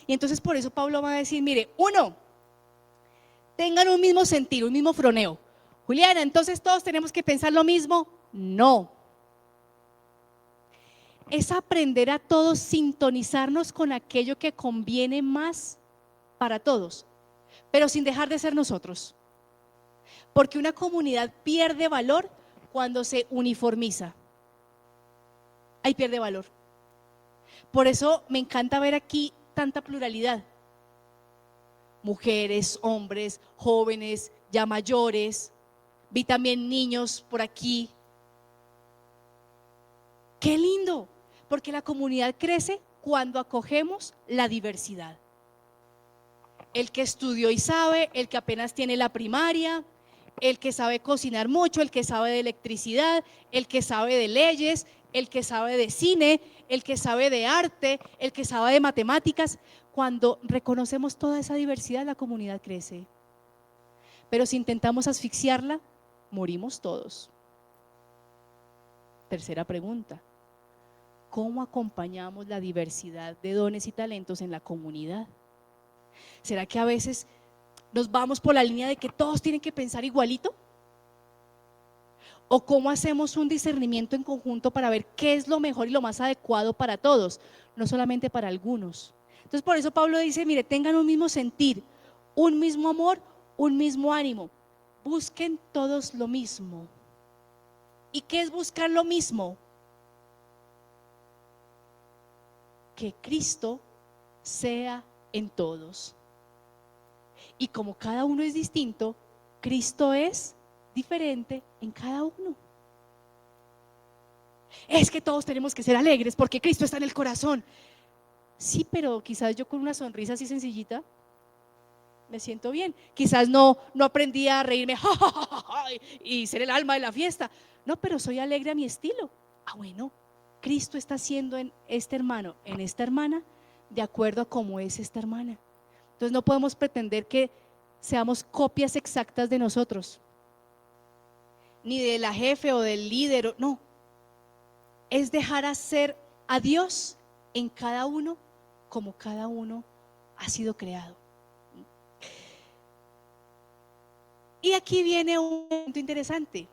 Y entonces por eso Pablo va a decir, mire, uno, tengan un mismo sentir, un mismo froneo. Juliana, entonces todos tenemos que pensar lo mismo. No. Es aprender a todos sintonizarnos con aquello que conviene más para todos, pero sin dejar de ser nosotros. Porque una comunidad pierde valor cuando se uniformiza. Ahí pierde valor. Por eso me encanta ver aquí tanta pluralidad. Mujeres, hombres, jóvenes, ya mayores. Vi también niños por aquí. ¡Qué lindo! Porque la comunidad crece cuando acogemos la diversidad. El que estudió y sabe, el que apenas tiene la primaria, el que sabe cocinar mucho, el que sabe de electricidad, el que sabe de leyes, el que sabe de cine, el que sabe de arte, el que sabe de matemáticas. Cuando reconocemos toda esa diversidad, la comunidad crece. Pero si intentamos asfixiarla, morimos todos. Tercera pregunta. ¿Cómo acompañamos la diversidad de dones y talentos en la comunidad? ¿Será que a veces nos vamos por la línea de que todos tienen que pensar igualito? ¿O cómo hacemos un discernimiento en conjunto para ver qué es lo mejor y lo más adecuado para todos, no solamente para algunos? Entonces por eso Pablo dice, mire, tengan un mismo sentir, un mismo amor, un mismo ánimo. Busquen todos lo mismo. ¿Y qué es buscar lo mismo? que Cristo sea en todos. Y como cada uno es distinto, Cristo es diferente en cada uno. Es que todos tenemos que ser alegres porque Cristo está en el corazón. Sí, pero quizás yo con una sonrisa así sencillita me siento bien. Quizás no aprendí a reírme y ser el alma de la fiesta. No, pero soy alegre a mi estilo. Ah, bueno, Cristo está haciendo en este hermano, en esta hermana, de acuerdo a cómo es esta hermana. Entonces no podemos pretender que seamos copias exactas de nosotros, ni de la jefe o del líder, no. Es dejar hacer a Dios en cada uno como cada uno ha sido creado. Y aquí viene un punto interesante,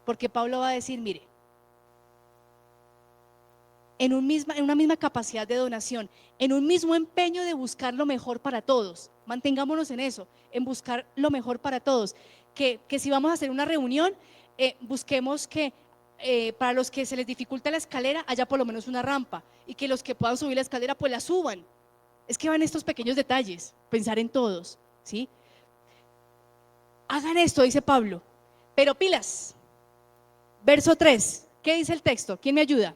porque Pablo va a decir, mire, en una misma capacidad de donación, en un mismo empeño de buscar lo mejor para todos, mantengámonos en eso, en buscar lo mejor para todos, que si vamos a hacer una reunión, busquemos que para los que se les dificulta la escalera haya por lo menos una rampa, y que los que puedan subir la escalera pues la suban. Es que van estos pequeños detalles, pensar en todos, ¿sí? Hagan esto, dice Pablo, pero pilas. Verso 3, ¿qué dice el texto? ¿Quién me ayuda?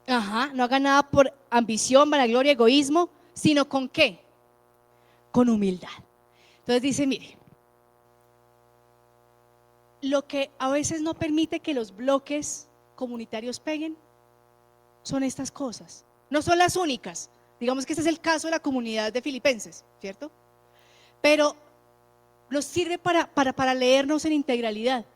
Ajá, no hagan nada por ambición, vanagloria, egoísmo, sino ¿con qué? Con humildad. Entonces dice, mire, lo que a veces no permite que los bloques comunitarios peguen son estas cosas. No son las únicas. Digamos que este es el caso de la comunidad de Filipenses, ¿cierto? Pero nos sirve para leernos en integralidad.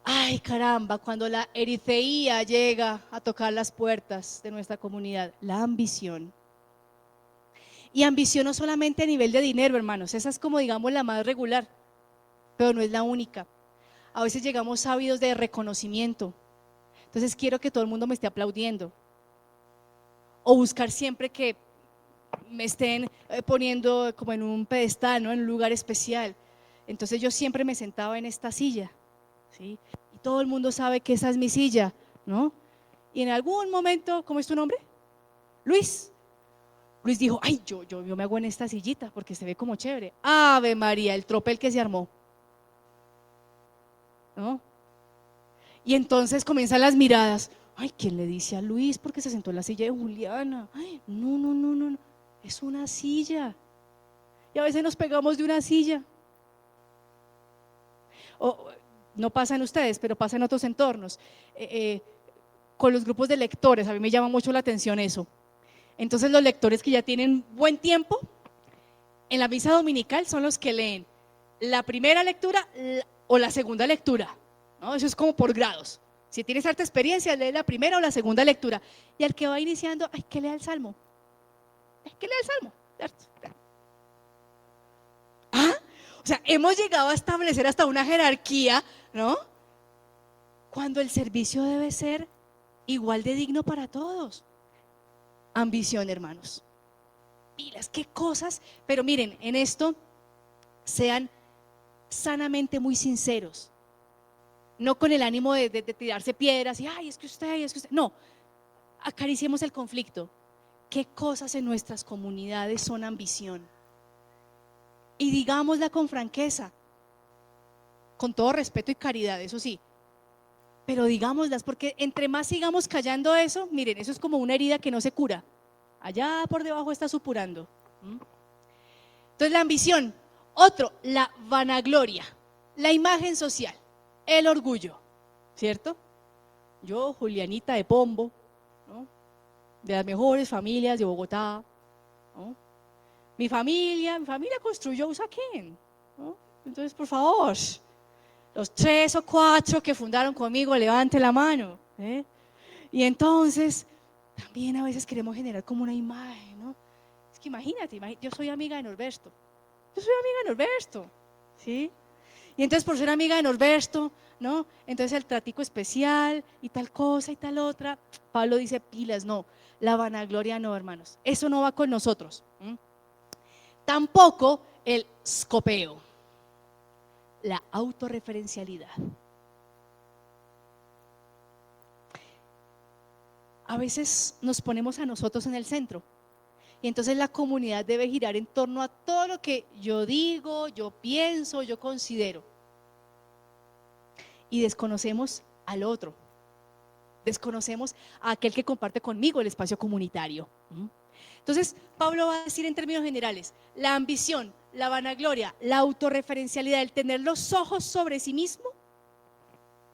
Ay, caramba, cuando la ericeía llega a tocar las puertas de nuestra comunidad, la ambición. Y ambición no solamente a nivel de dinero, hermanos, esa es como digamos la más regular, pero no es la única. A veces llegamos ávidos de reconocimiento, entonces quiero que todo el mundo me esté aplaudiendo, o buscar siempre que me estén poniendo como en un pedestal, ¿no? En un lugar especial. Entonces yo siempre me sentaba en esta silla, ¿sí? Y todo el mundo sabe que esa es mi silla, ¿no? Y en algún momento, ¿cómo es tu nombre? Luis. Luis dijo, ay, yo me hago en esta sillita porque se ve como chévere. Ave María, el tropel que se armó, ¿no? Y entonces comienzan las miradas. Ay, ¿quién le dice a Luis porque se sentó en la silla de Juliana? Ay, no, es una silla. Y a veces nos pegamos de una silla. O, no pasa en ustedes, pero pasa en otros entornos. Con los grupos de lectores, a mí me llama mucho la atención eso. Entonces los lectores que ya tienen buen tiempo, en la misa dominical son los que leen la primera lectura o la segunda lectura, ¿no? Eso es como por grados. Si tienes harta experiencia, lee la primera o la segunda lectura. Y al que va iniciando, ay, que lea el Salmo. Ay, que lea el Salmo. ¿Ah? O sea, hemos llegado a establecer hasta una jerarquía, ¿no? Cuando el servicio debe ser igual de digno para todos. Ambición, hermanos. Pilas, qué cosas. Pero miren, en esto sean sanamente muy sinceros. No con el ánimo de tirarse piedras y ay, es que usted. No, acariciemos el conflicto. ¿Qué cosas en nuestras comunidades son ambición? Y digámosla con franqueza, con todo respeto y caridad, eso sí. Pero digámoslas, porque entre más sigamos callando eso, miren, eso es como una herida que no se cura. Allá por debajo está supurando. Entonces la ambición. Otro, la vanagloria, la imagen social, el orgullo, ¿cierto? Yo, Julianita de Pombo, ¿no? De las mejores familias de Bogotá, ¿no? Mi familia construyó Usaquén, ¿no? Entonces, por favor, los 3 o 4 que fundaron conmigo, levante la mano, ¿eh? Y entonces, también a veces queremos generar como una imagen, ¿no? Es que imagínate, yo soy amiga de Norberto. ¿Sí? Y entonces por ser amiga de Norberto, ¿no? Entonces el tratico especial y tal cosa y tal otra. Pablo dice pilas, no, la vanagloria no, hermanos. Eso no va con nosotros. Tampoco el scopeo. la autorreferencialidad. A veces nos ponemos a nosotros en el centro y entonces la comunidad debe girar en torno a todo lo que yo digo, yo pienso, yo considero. Y desconocemos al otro, desconocemos a aquel que comparte conmigo el espacio comunitario. Entonces, Pablo va a decir en términos generales, la ambición, la vanagloria, la autorreferencialidad, el tener los ojos sobre sí mismo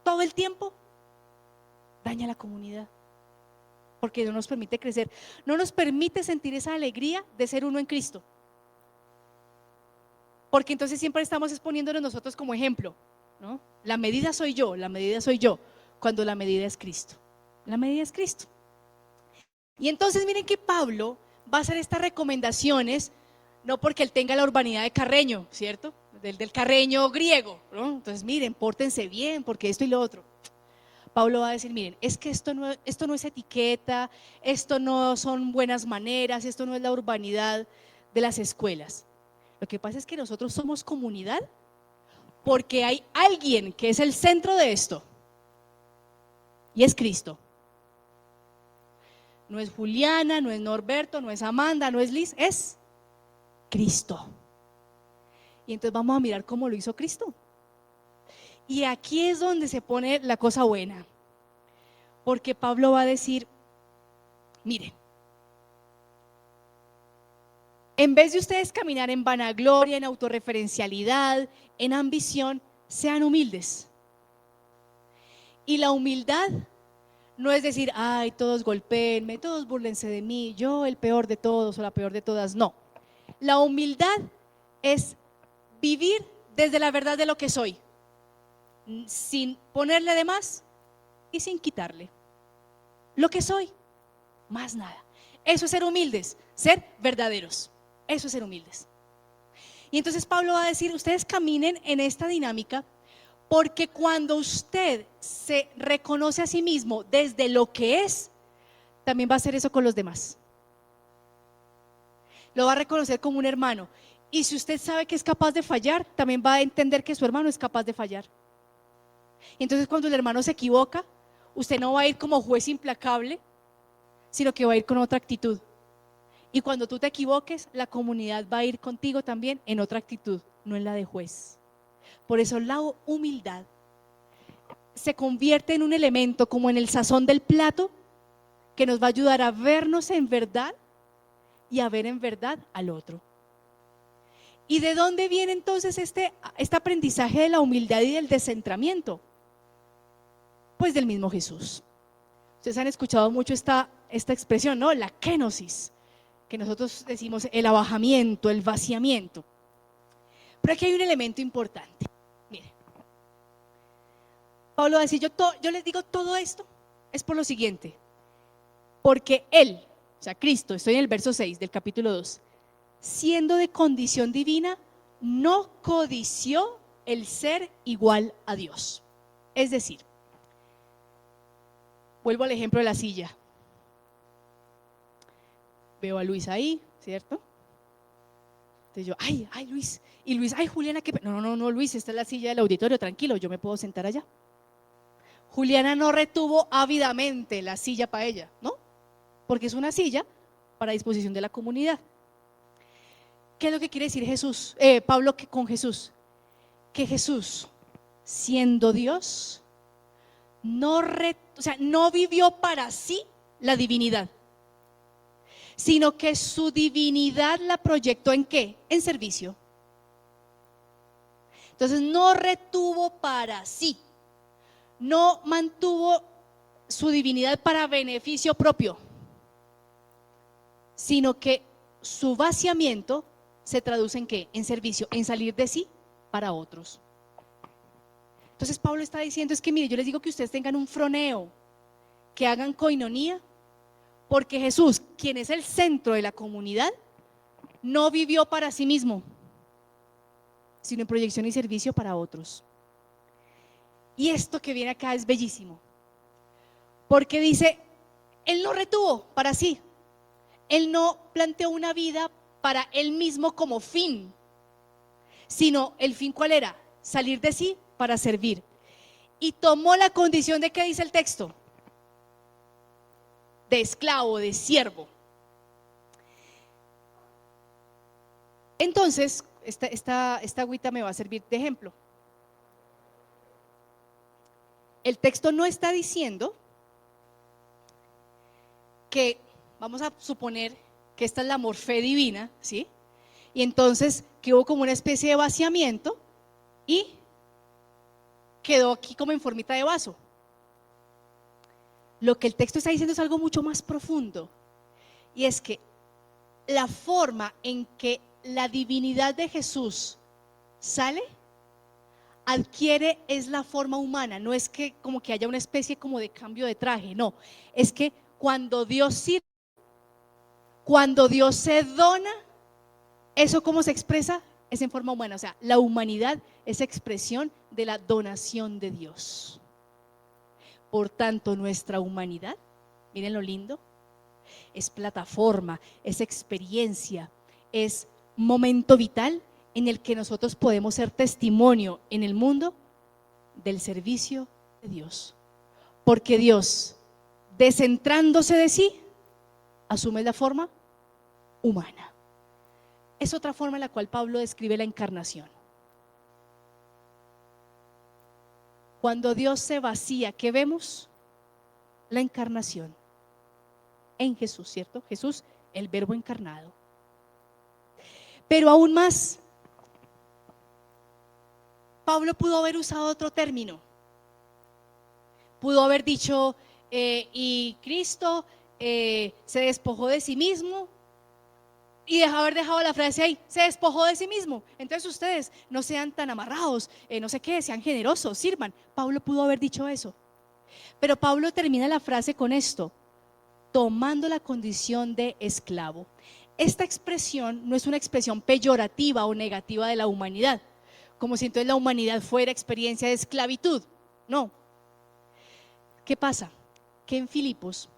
todo el tiempo, daña a la comunidad, porque no nos permite crecer, no nos permite sentir esa alegría de ser uno en Cristo, porque entonces siempre estamos exponiéndonos nosotros como ejemplo, ¿no? La medida soy yo, cuando la medida es Cristo, la medida es Cristo. Y entonces miren que Pablo va a hacer estas recomendaciones, no porque él tenga la urbanidad de Carreño, ¿cierto? Del Carreño griego, ¿no? Entonces miren, pórtense bien, porque esto y lo otro. Pablo va a decir, miren, es que esto no es etiqueta, esto no son buenas maneras, esto no es la urbanidad de las escuelas. Lo que pasa es que nosotros somos comunidad porque hay alguien que es el centro de esto, y es Cristo. No es Juliana, no es Norberto, no es Amanda, no es Liz, es Cristo. Y entonces vamos a mirar cómo lo hizo Cristo. Y aquí es donde se pone la cosa buena, porque Pablo va a decir, miren, en vez de ustedes caminar en vanagloria, en autorreferencialidad, en ambición, sean humildes. Y la humildad no es decir, ay, todos golpéenme, todos búrlense de mí, yo el peor de todos o la peor de todas. No, la humildad es vivir desde la verdad de lo que soy, sin ponerle de más y sin quitarle lo que soy, más nada. Eso es ser humildes, ser verdaderos, eso es ser humildes. Y entonces Pablo va a decir, ustedes caminen en esta dinámica, porque cuando usted se reconoce a sí mismo desde lo que es, también va a hacer eso con los demás. Lo va a reconocer como un hermano. Y si usted sabe que es capaz de fallar, también va a entender que su hermano es capaz de fallar. Y entonces cuando el hermano se equivoca, usted no va a ir como juez implacable, sino que va a ir con otra actitud. Y cuando tú te equivoques, la comunidad va a ir contigo también en otra actitud, no en la de juez. Por eso la humildad se convierte en un elemento como en el sazón del plato que nos va a ayudar a vernos en verdad y a ver en verdad al otro. ¿Y de dónde viene entonces este aprendizaje de la humildad y del descentramiento? Pues del mismo Jesús. Ustedes han escuchado mucho esta expresión, ¿no? La kénosis, que nosotros decimos el abajamiento, el vaciamiento. Pero aquí hay un elemento importante. Miren, Pablo va a decir, yo les digo todo esto es por lo siguiente, porque Él, o sea Cristo, estoy en el verso 6 del capítulo 2, siendo de condición divina, no codició el ser igual a Dios. Es decir, vuelvo al ejemplo de la silla. Veo a Luis ahí, ¿cierto? Entonces yo, ay Luis, y Luis, ay Juliana, que no Luis, esta es la silla del auditorio, tranquilo, yo me puedo sentar allá. Juliana no retuvo ávidamente la silla para ella, ¿no? Porque es una silla para disposición de la comunidad. ¿Qué es lo que quiere decir Pablo con Jesús? Que Jesús, siendo Dios, no vivió para sí la divinidad, sino que su divinidad la proyectó ¿en qué? En servicio. Entonces no retuvo para sí, no mantuvo su divinidad para beneficio propio, sino que su vaciamiento se traduce ¿en qué? En servicio, en salir de sí para otros. Entonces Pablo está diciendo es que mire, yo les digo que ustedes tengan un froneo, que hagan coinonía, porque Jesús, quien es el centro de la comunidad, no vivió para sí mismo, sino en proyección y servicio para otros. Y esto que viene acá es bellísimo, porque dice, Él no retuvo para sí, Él no planteó una vida para Él mismo como fin, sino el fin ¿cuál era? salir de sí para servir. Y tomó la condición de, ¿qué dice el texto? De esclavo, de siervo. Entonces, esta agüita me va a servir de ejemplo. El texto no está diciendo que, vamos a suponer que esta es la morfé divina, ¿sí? Y entonces que hubo como una especie de vaciamiento y quedó aquí como en formita de vaso. Lo que el texto está diciendo es algo mucho más profundo, y es que la forma en que la divinidad de Jesús sale, adquiere, es la forma humana. No es que como que haya una especie como de cambio de traje, no, es que cuando Dios sirve, cuando Dios se dona, ¿eso cómo se expresa? Es en forma humana. O sea, la humanidad es expresión de la donación de Dios. Por tanto, nuestra humanidad, miren lo lindo, es plataforma, es experiencia, es momento vital en el que nosotros podemos ser testimonio en el mundo del servicio de Dios. Porque Dios, descentrándose de sí, asume la forma humana. Es otra forma en la cual Pablo describe la encarnación. Cuando Dios se vacía, ¿qué vemos? La encarnación en Jesús, ¿cierto? Jesús, el verbo encarnado. Pero aún más, Pablo pudo haber usado otro término. Pudo haber dicho, y Cristo se despojó de sí mismo, y haber dejado la frase ahí, se despojó de sí mismo. Entonces ustedes no sean tan amarrados, no sé qué, sean generosos, sirvan. Pablo pudo haber dicho eso. Pero Pablo termina la frase con esto: tomando la condición de esclavo. Esta expresión no es una expresión peyorativa o negativa de la humanidad, como si entonces la humanidad fuera experiencia de esclavitud. No. ¿Qué pasa? Que en Filipos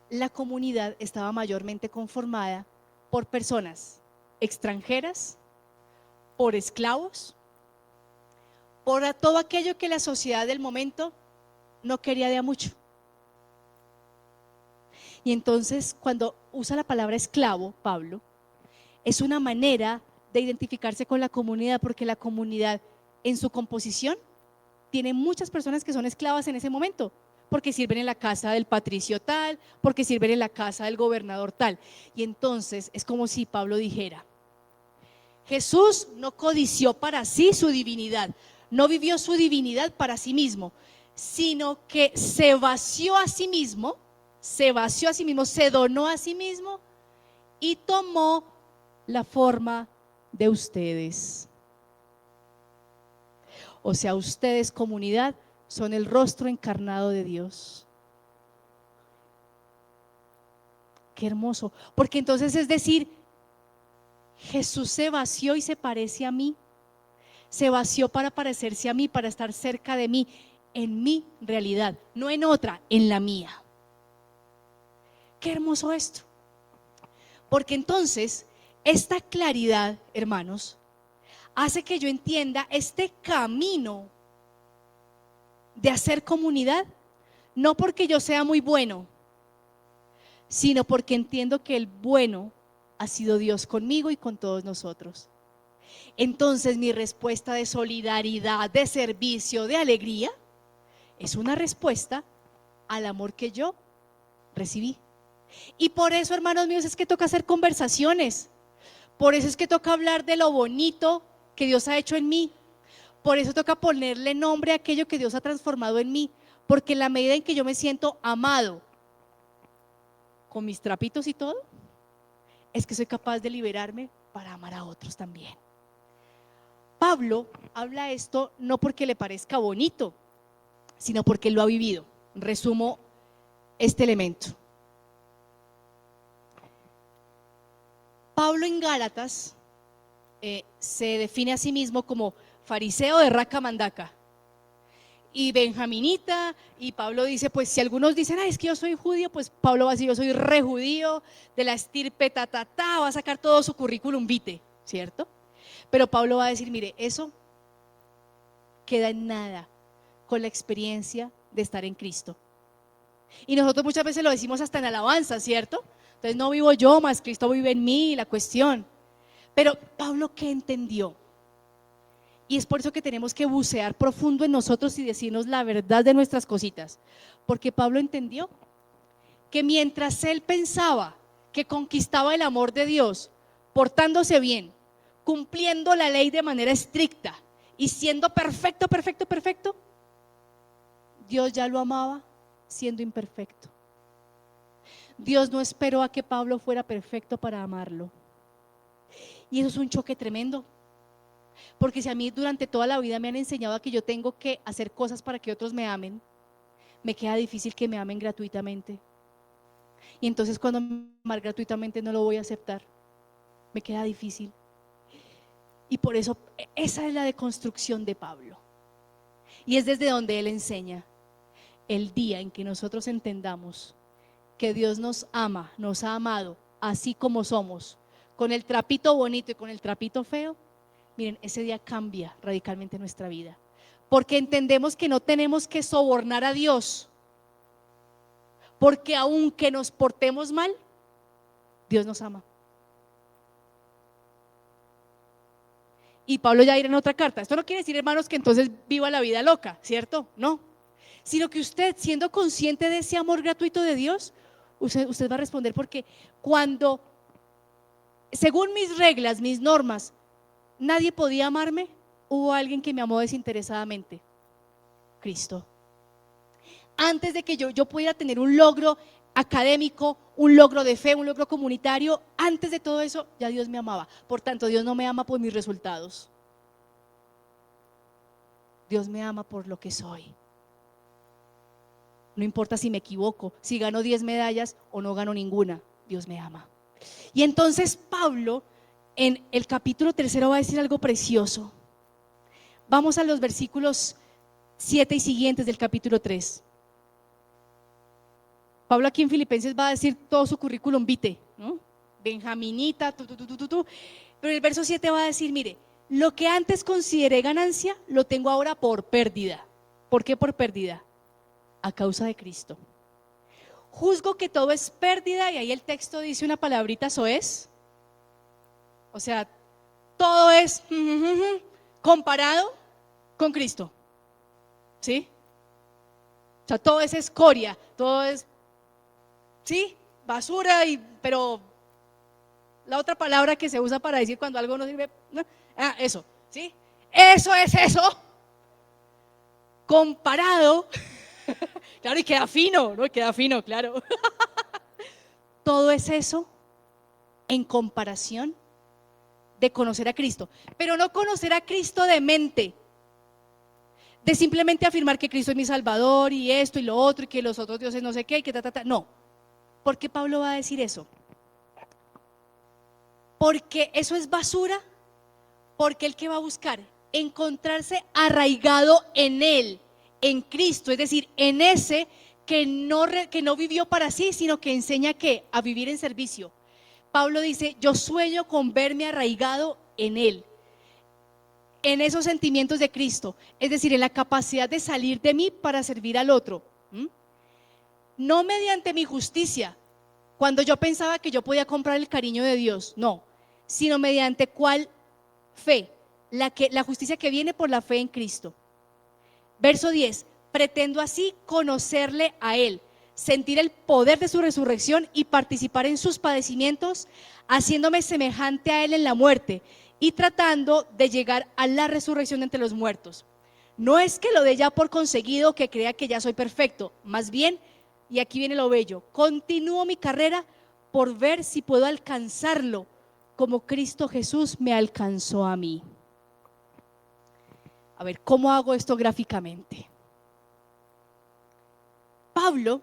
la comunidad estaba mayormente conformada por personas extranjeras, por esclavos, por todo aquello que la sociedad del momento no quería de a mucho. Y entonces, cuando usa la palabra esclavo, Pablo, es una manera de identificarse con la comunidad, porque la comunidad en su composición tiene muchas personas que son esclavas en ese momento, porque sirven en la casa del patricio tal, porque sirven en la casa del gobernador tal. Y entonces es como si Pablo dijera: Jesús no codició para sí su divinidad, no vivió su divinidad para sí mismo, sino que se vació a sí mismo, se donó a sí mismo y tomó la forma de ustedes. O sea, ustedes, comunidad, son el rostro encarnado de Dios. Qué hermoso, porque entonces es decir, Jesús se vació y se parece a mí, se vació para parecerse a mí, para estar cerca de mí, en mi realidad, no en otra, en la mía. Qué hermoso esto, porque entonces esta claridad, hermanos, hace que yo entienda este camino de hacer comunidad, no porque yo sea muy bueno, sino porque entiendo que el bueno ha sido Dios conmigo y con todos nosotros. Entonces mi respuesta de solidaridad, de servicio, de alegría, es una respuesta al amor que yo recibí. Y por eso, hermanos míos, es que toca hacer conversaciones. Por eso es que toca hablar de lo bonito que Dios ha hecho en mí. Por eso toca ponerle nombre a aquello que Dios ha transformado en mí. Porque en la medida en que yo me siento amado, con mis trapitos y todo, es que soy capaz de liberarme para amar a otros también. Pablo habla esto no porque le parezca bonito, sino porque lo ha vivido. Resumo este elemento. Pablo en Gálatas se define a sí mismo como fariseo de raca mandaca y benjaminita, y Pablo dice, pues si algunos dicen, es que yo soy judío, pues Pablo va a decir, yo soy re judío, de la estirpe va a sacar todo su currículum vitae, ¿cierto? Pero Pablo va a decir, mire, eso queda en nada con la experiencia de estar en Cristo. Y nosotros muchas veces lo decimos hasta en alabanza, ¿cierto? Entonces no vivo yo, más Cristo vive en mí, la cuestión. Pero Pablo, ¿qué entendió? Y es por eso que tenemos que bucear profundo en nosotros y decirnos la verdad de nuestras cositas. Porque Pablo entendió que mientras él pensaba que conquistaba el amor de Dios, portándose bien, cumpliendo la ley de manera estricta y siendo perfecto, perfecto, perfecto, Dios ya lo amaba siendo imperfecto. Dios no esperó a que Pablo fuera perfecto para amarlo. Y eso es un choque tremendo. Porque si a mí durante toda la vida me han enseñado a que yo tengo que hacer cosas para que otros me amen, me queda difícil que me amen gratuitamente. Y entonces cuando me aman gratuitamente no lo voy a aceptar. Me queda difícil. Y por eso esa es la deconstrucción de Pablo. Y es desde donde él enseña. El día en que nosotros entendamos que Dios nos ama, nos ha amado así como somos, con el trapito bonito y con el trapito feo, miren, ese día cambia radicalmente nuestra vida. Porque entendemos que no tenemos que sobornar a Dios. Porque aunque nos portemos mal, Dios nos ama. Y Pablo ya dirá en otra carta, esto no quiere decir, hermanos, que entonces viva la vida loca, ¿cierto? No, sino que usted, siendo consciente de ese amor gratuito de Dios, usted va a responder, porque cuando, según mis reglas, mis normas, nadie podía amarme, hubo alguien que me amó desinteresadamente: Cristo. Antes de que yo pudiera tener un logro académico, un logro de fe, un logro comunitario, antes de todo eso ya Dios me amaba. Por tanto, Dios no me ama por mis resultados. Dios me ama por lo que soy. No importa si me equivoco, si gano 10 medallas o no gano ninguna, Dios me ama. Y entonces Pablo en el capítulo 3 va a decir algo precioso. Vamos a los versículos 7 y siguientes del capítulo 3. Pablo aquí en Filipenses va a decir todo su currículum vitae, ¿no? Benjaminita, Pero el verso 7 va a decir, mire, lo que antes consideré ganancia, lo tengo ahora por pérdida. ¿Por qué por pérdida? A causa de Cristo. Juzgo que todo es pérdida, y ahí el texto dice una palabrita soez. O sea, todo es comparado con Cristo. ¿Sí? O sea, todo es escoria, todo es, ¿sí? Basura, pero la otra palabra que se usa para decir cuando algo no sirve, ¿no? Eso, ¿sí? Eso es eso. Comparado, claro, y queda fino, ¿no? Queda fino, claro. Todo es eso en comparación de conocer a Cristo, pero no conocer a Cristo de mente, de simplemente afirmar que Cristo es mi Salvador y esto y lo otro y que los otros dioses no sé qué y que no. ¿Por qué Pablo va a decir eso? Porque eso es basura, porque el que va a buscar encontrarse arraigado en Él, en Cristo, es decir, en ese que no vivió para sí, sino que enseña a vivir en servicio. Pablo dice, yo sueño con verme arraigado en Él, en esos sentimientos de Cristo, es decir, en la capacidad de salir de mí para servir al otro. No mediante mi justicia, cuando yo pensaba que yo podía comprar el cariño de Dios, no, sino mediante cuál fe, la justicia que viene por la fe en Cristo. Verso 10, pretendo así conocerle a Él, sentir el poder de su resurrección y participar en sus padecimientos, haciéndome semejante a Él en la muerte y tratando de llegar a la resurrección entre los muertos. No es que lo dé ya por conseguido, que crea que ya soy perfecto, más bien, y aquí viene lo bello, continúo mi carrera por ver si puedo alcanzarlo como Cristo Jesús me alcanzó a mí. A ver, ¿cómo hago esto gráficamente? Pablo,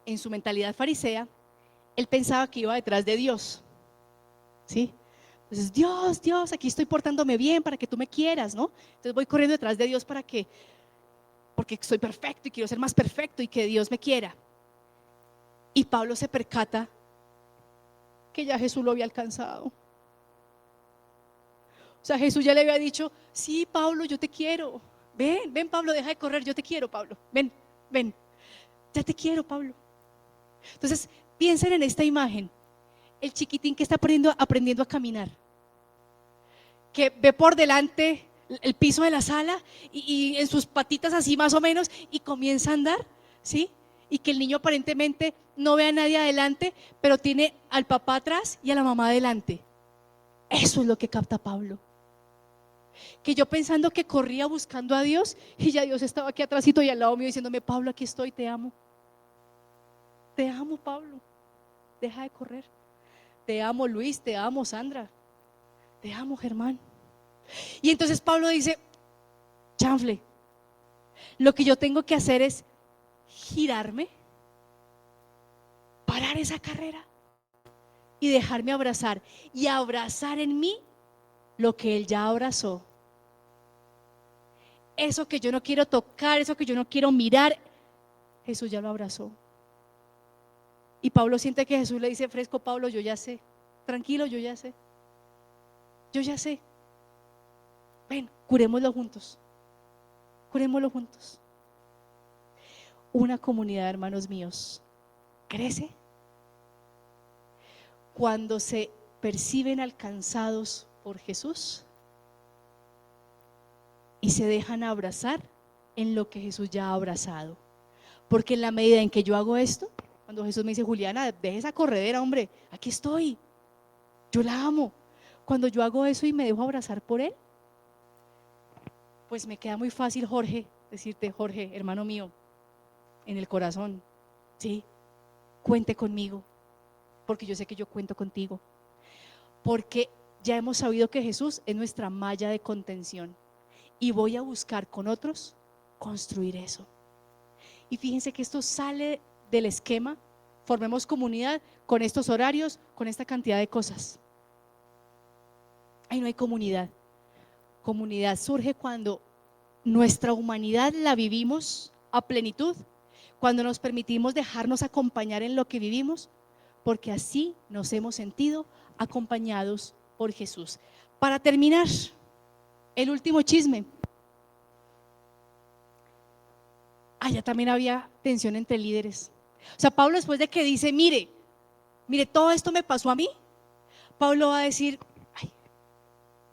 en su mentalidad farisea, él pensaba que iba detrás de Dios, ¿sí? Entonces, Dios, aquí estoy portándome bien para que tú me quieras, ¿no? Entonces voy corriendo detrás de Dios porque soy perfecto y quiero ser más perfecto y que Dios me quiera. Y Pablo se percata que ya Jesús lo había alcanzado. O sea, Jesús ya le había dicho, sí, Pablo, yo te quiero, Ven, ven Pablo, deja de correr, yo te quiero Pablo, ven, ven, ya te quiero Pablo. Entonces piensen en esta imagen, el chiquitín que está aprendiendo a caminar, que ve por delante el piso de la sala y en sus patitas así más o menos y comienza a andar, ¿sí? Y que el niño aparentemente no ve a nadie adelante, pero tiene al papá atrás y a la mamá adelante. Eso es lo que capta Pablo. Que yo pensando que corría buscando a Dios y ya Dios estaba aquí atrásito y al lado mío diciéndome: Pablo, aquí estoy, te amo. Te amo, Pablo, deja de correr. Te amo, Luis, te amo, Sandra. Te amo, Germán. Y entonces Pablo dice: chanfle, lo que yo tengo que hacer es girarme, parar esa carrera y dejarme abrazar y abrazar en mí lo que él ya abrazó. Eso que yo no quiero tocar, eso que yo no quiero mirar, Jesús ya lo abrazó. Y Pablo siente que Jesús le dice: fresco Pablo, yo ya sé, tranquilo, yo ya sé, yo ya sé. Ven, curémoslo juntos, curémoslo juntos. Una comunidad, hermanos míos, crece cuando se perciben alcanzados por Jesús y se dejan abrazar en lo que Jesús ya ha abrazado. Porque en la medida en que yo hago esto, cuando Jesús me dice: Juliana, deje esa corredera, hombre, aquí estoy, yo la amo. Cuando yo hago eso y me dejo abrazar por Él, pues me queda muy fácil, Jorge, decirte: Jorge, hermano mío, en el corazón, sí, cuente conmigo, porque yo sé que yo cuento contigo. Porque ya hemos sabido que Jesús es nuestra malla de contención y voy a buscar con otros construir eso. Y fíjense que esto sale del esquema: formemos comunidad con estos horarios, con esta cantidad de cosas. Ahí no hay comunidad. Comunidad surge cuando nuestra humanidad la vivimos a plenitud, cuando nos permitimos dejarnos acompañar en lo que vivimos, porque así nos hemos sentido acompañados por Jesús. Para terminar, el último chisme. Allá también había tensión entre líderes. O sea, Pablo, después de que dice: mire, todo esto me pasó a mí, Pablo va a decir: ay,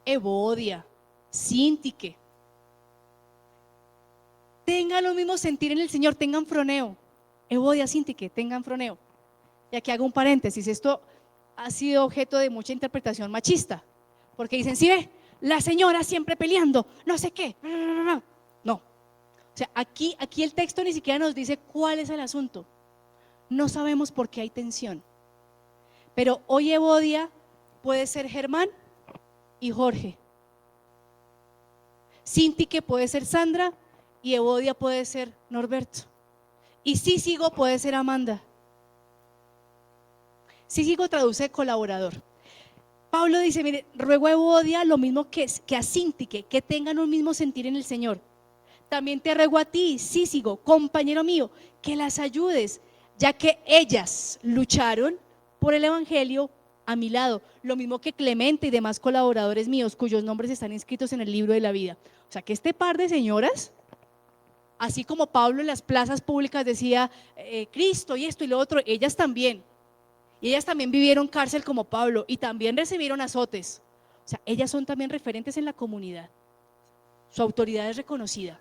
Evodia, Síntique, tengan lo mismo sentir en el Señor, tengan froneo. Evodia, Síntique, tengan froneo. Y aquí hago un paréntesis: esto ha sido objeto de mucha interpretación machista, porque dicen: sí ve, la señora siempre peleando, no sé qué. No, o sea, aquí el texto ni siquiera nos dice cuál es el asunto. No sabemos por qué hay tensión. Pero hoy Evodia puede ser Germán y Jorge. Síntique puede ser Sandra y Evodia puede ser Norberto. Y Sísigo puede ser Amanda. Sísigo traduce colaborador. Pablo dice: mire, ruego a Evodia lo mismo que a Síntique, que tengan un mismo sentir en el Señor. También te ruego a ti, Sísigo, compañero mío, que las ayudes, ya que ellas lucharon por el evangelio a mi lado, lo mismo que Clemente y demás colaboradores míos, cuyos nombres están inscritos en el libro de la vida. O sea, que este par de señoras, así como Pablo en las plazas públicas decía: Cristo y esto y lo otro, ellas también. Y ellas también vivieron cárcel como Pablo y también recibieron azotes. O sea, ellas son también referentes en la comunidad. Su autoridad es reconocida.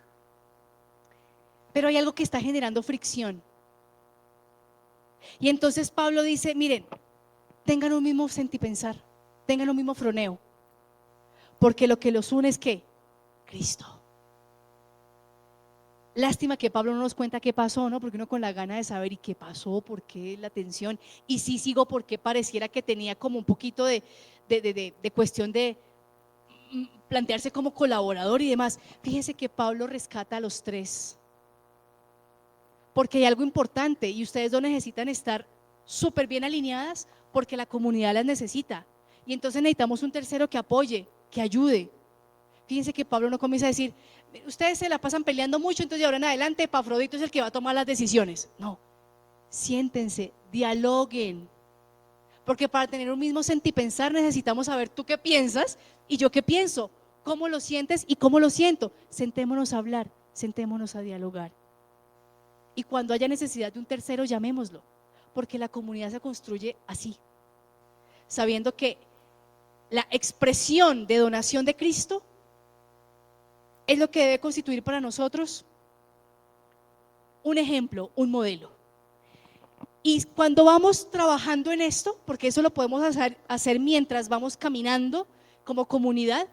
Pero hay algo que está generando fricción. Y entonces Pablo dice: miren, tengan un mismo sentipensar, tengan un mismo froneo, porque lo que los une es ¿qué? Cristo. Lástima que Pablo no nos cuenta qué pasó, ¿no? Porque uno con la gana de saber: ¿y qué pasó? ¿Por qué la tensión? Y sí sigo, porque pareciera que tenía como un poquito de cuestión de plantearse como colaborador y demás. Fíjense que Pablo rescata a los tres, porque hay algo importante y ustedes no necesitan estar súper bien alineadas, porque la comunidad las necesita. Y entonces necesitamos un tercero que apoye, que ayude. Fíjense que Pablo no comienza a decir: ustedes se la pasan peleando mucho, entonces de ahora en adelante Epafrodito es el que va a tomar las decisiones. No, siéntense, dialoguen, porque para tener un mismo sentipensar necesitamos saber tú qué piensas y yo qué pienso. ¿Cómo lo sientes y cómo lo siento? Sentémonos a hablar, sentémonos a dialogar. Y cuando haya necesidad de un tercero, llamémoslo, porque la comunidad se construye así, sabiendo que la expresión de donación de Cristo es lo que debe constituir para nosotros un ejemplo, un modelo. Y cuando vamos trabajando en esto, porque eso lo podemos hacer mientras vamos caminando como comunidad,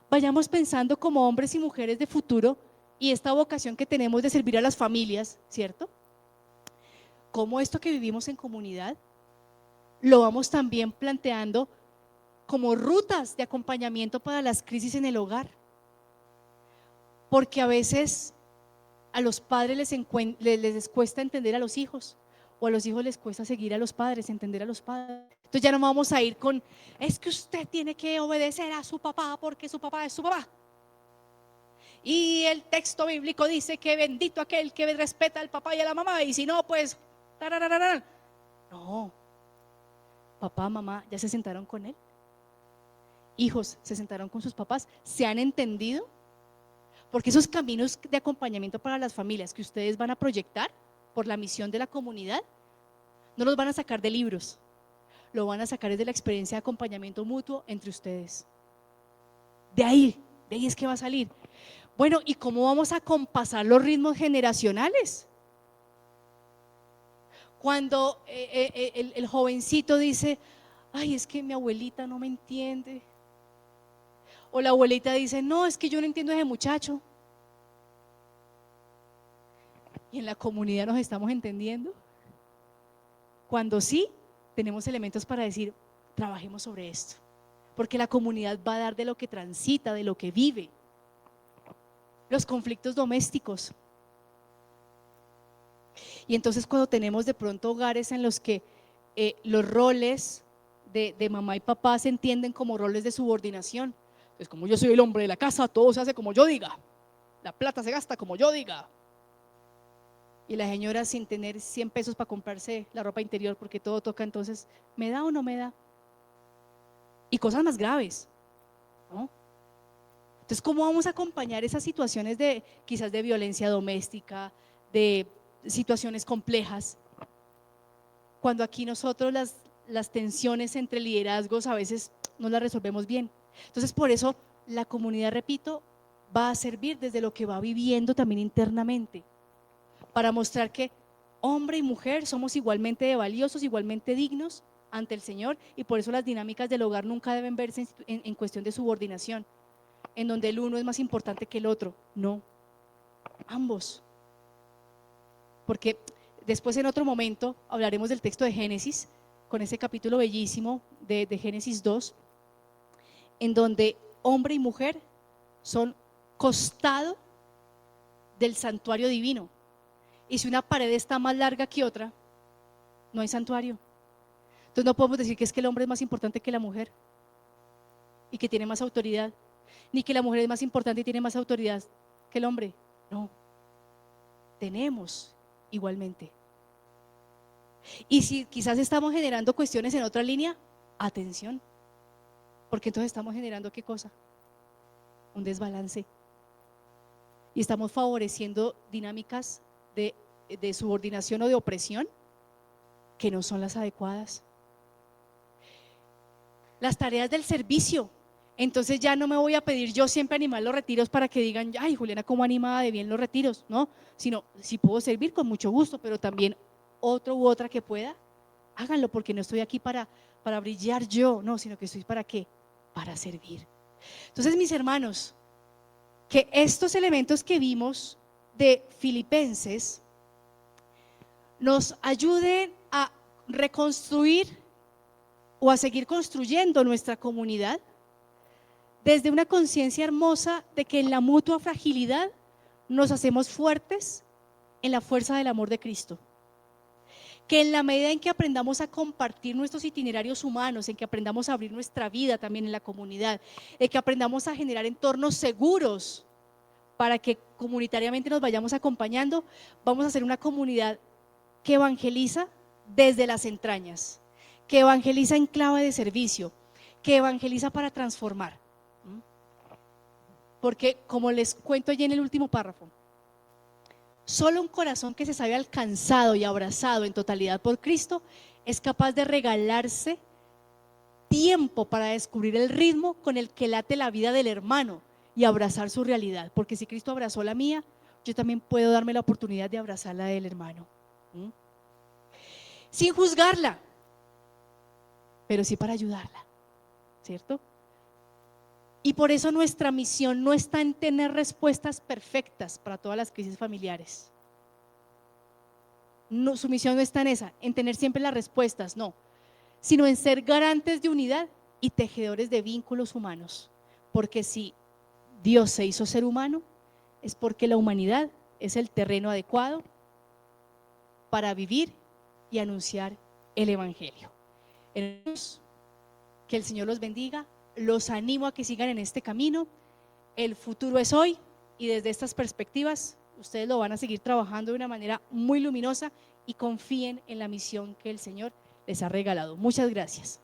vayamos pensando como hombres y mujeres de futuro y esta vocación que tenemos de servir a las familias, ¿cierto? Como esto que vivimos en comunidad, lo vamos también planteando como rutas de acompañamiento para las crisis en el hogar. Porque a veces a los padres les cuesta entender a los hijos, o a los hijos les cuesta seguir a los padres, entender a los padres. Entonces ya no vamos a ir con, es que usted tiene que obedecer a su papá porque su papá es su papá. Y el texto bíblico dice que bendito aquel que respeta al papá y a la mamá, y si no, pues, tarararara. No, papá, mamá, ya se sentaron con él. Hijos se sentaron con sus papás, se han entendido. Porque esos caminos de acompañamiento para las familias que ustedes van a proyectar por la misión de la comunidad, no los van a sacar de libros, lo van a sacar desde la experiencia de acompañamiento mutuo entre ustedes. De ahí es que va a salir. Bueno, ¿y cómo vamos a compasar los ritmos generacionales? Cuando el jovencito dice, ay, es que mi abuelita no me entiende. O la abuelita dice, no, es que yo no entiendo a ese muchacho. Y en la comunidad nos estamos entendiendo. Cuando sí, tenemos elementos para decir, trabajemos sobre esto. Porque la comunidad va a dar de lo que transita, de lo que vive. Los conflictos domésticos. Y entonces cuando tenemos de pronto hogares en los que los roles de mamá y papá se entienden como roles de subordinación. Pues como yo soy el hombre de la casa, todo se hace como yo diga, la plata se gasta como yo diga. Y la señora sin tener 100 pesos para comprarse la ropa interior porque todo toca, entonces, ¿me da o no me da? Y cosas más graves, ¿no? Entonces, ¿cómo vamos a acompañar esas situaciones de quizás de violencia doméstica, de situaciones complejas, cuando aquí nosotros las tensiones entre liderazgos a veces no las resolvemos bien? Entonces, por eso la comunidad, repito, va a servir desde lo que va viviendo también internamente, para mostrar que hombre y mujer somos igualmente valiosos, igualmente dignos ante el Señor, y por eso las dinámicas del hogar nunca deben verse en cuestión de subordinación, en donde el uno es más importante que el otro. No, ambos. Porque después en otro momento hablaremos del texto de Génesis, con ese capítulo bellísimo de Génesis 2, en donde hombre y mujer son costado del santuario divino. Y si una pared está más larga que otra, no hay santuario. Entonces no podemos decir que es que el hombre es más importante que la mujer y que tiene más autoridad, ni que la mujer es más importante y tiene más autoridad que el hombre. No, tenemos igualmente. Y si quizás estamos generando cuestiones en otra línea, atención, porque entonces estamos generando ¿qué cosa? Un desbalance. Y estamos favoreciendo dinámicas de subordinación o de opresión que no son las adecuadas. Las tareas del servicio. Entonces ya no me voy a pedir yo siempre animar los retiros para que digan, ay, Juliana, cómo animaba de bien los retiros, ¿no? Sino, si puedo servir, con mucho gusto, pero también otro u otra que pueda, háganlo, porque no estoy aquí para brillar yo, no, sino que estoy ¿para qué? Para servir. Entonces, mis hermanos, que estos elementos que vimos de Filipenses nos ayuden a reconstruir o a seguir construyendo nuestra comunidad desde una conciencia hermosa de que en la mutua fragilidad nos hacemos fuertes en la fuerza del amor de Cristo. Que en la medida en que aprendamos a compartir nuestros itinerarios humanos, en que aprendamos a abrir nuestra vida también en la comunidad, en que aprendamos a generar entornos seguros para que comunitariamente nos vayamos acompañando, vamos a ser una comunidad que evangeliza desde las entrañas, que evangeliza en clave de servicio, que evangeliza para transformar. Porque como les cuento allí en el último párrafo, solo un corazón que se sabe alcanzado y abrazado en totalidad por Cristo es capaz de regalarse tiempo para descubrir el ritmo con el que late la vida del hermano y abrazar su realidad. Porque si Cristo abrazó la mía, yo también puedo darme la oportunidad de abrazar la del hermano. Sin juzgarla, pero sí para ayudarla, ¿cierto? Y por eso nuestra misión no está en tener respuestas perfectas para todas las crisis familiares. No, su misión no está en esa, en tener siempre las respuestas, no, sino en ser garantes de unidad y tejedores de vínculos humanos. Porque si Dios se hizo ser humano, es porque la humanidad es el terreno adecuado para vivir y anunciar el Evangelio. Hermanos, que el Señor los bendiga, los animo a que sigan en este camino. El futuro es hoy y desde estas perspectivas ustedes lo van a seguir trabajando de una manera muy luminosa y confíen en la misión que el Señor les ha regalado. Muchas gracias.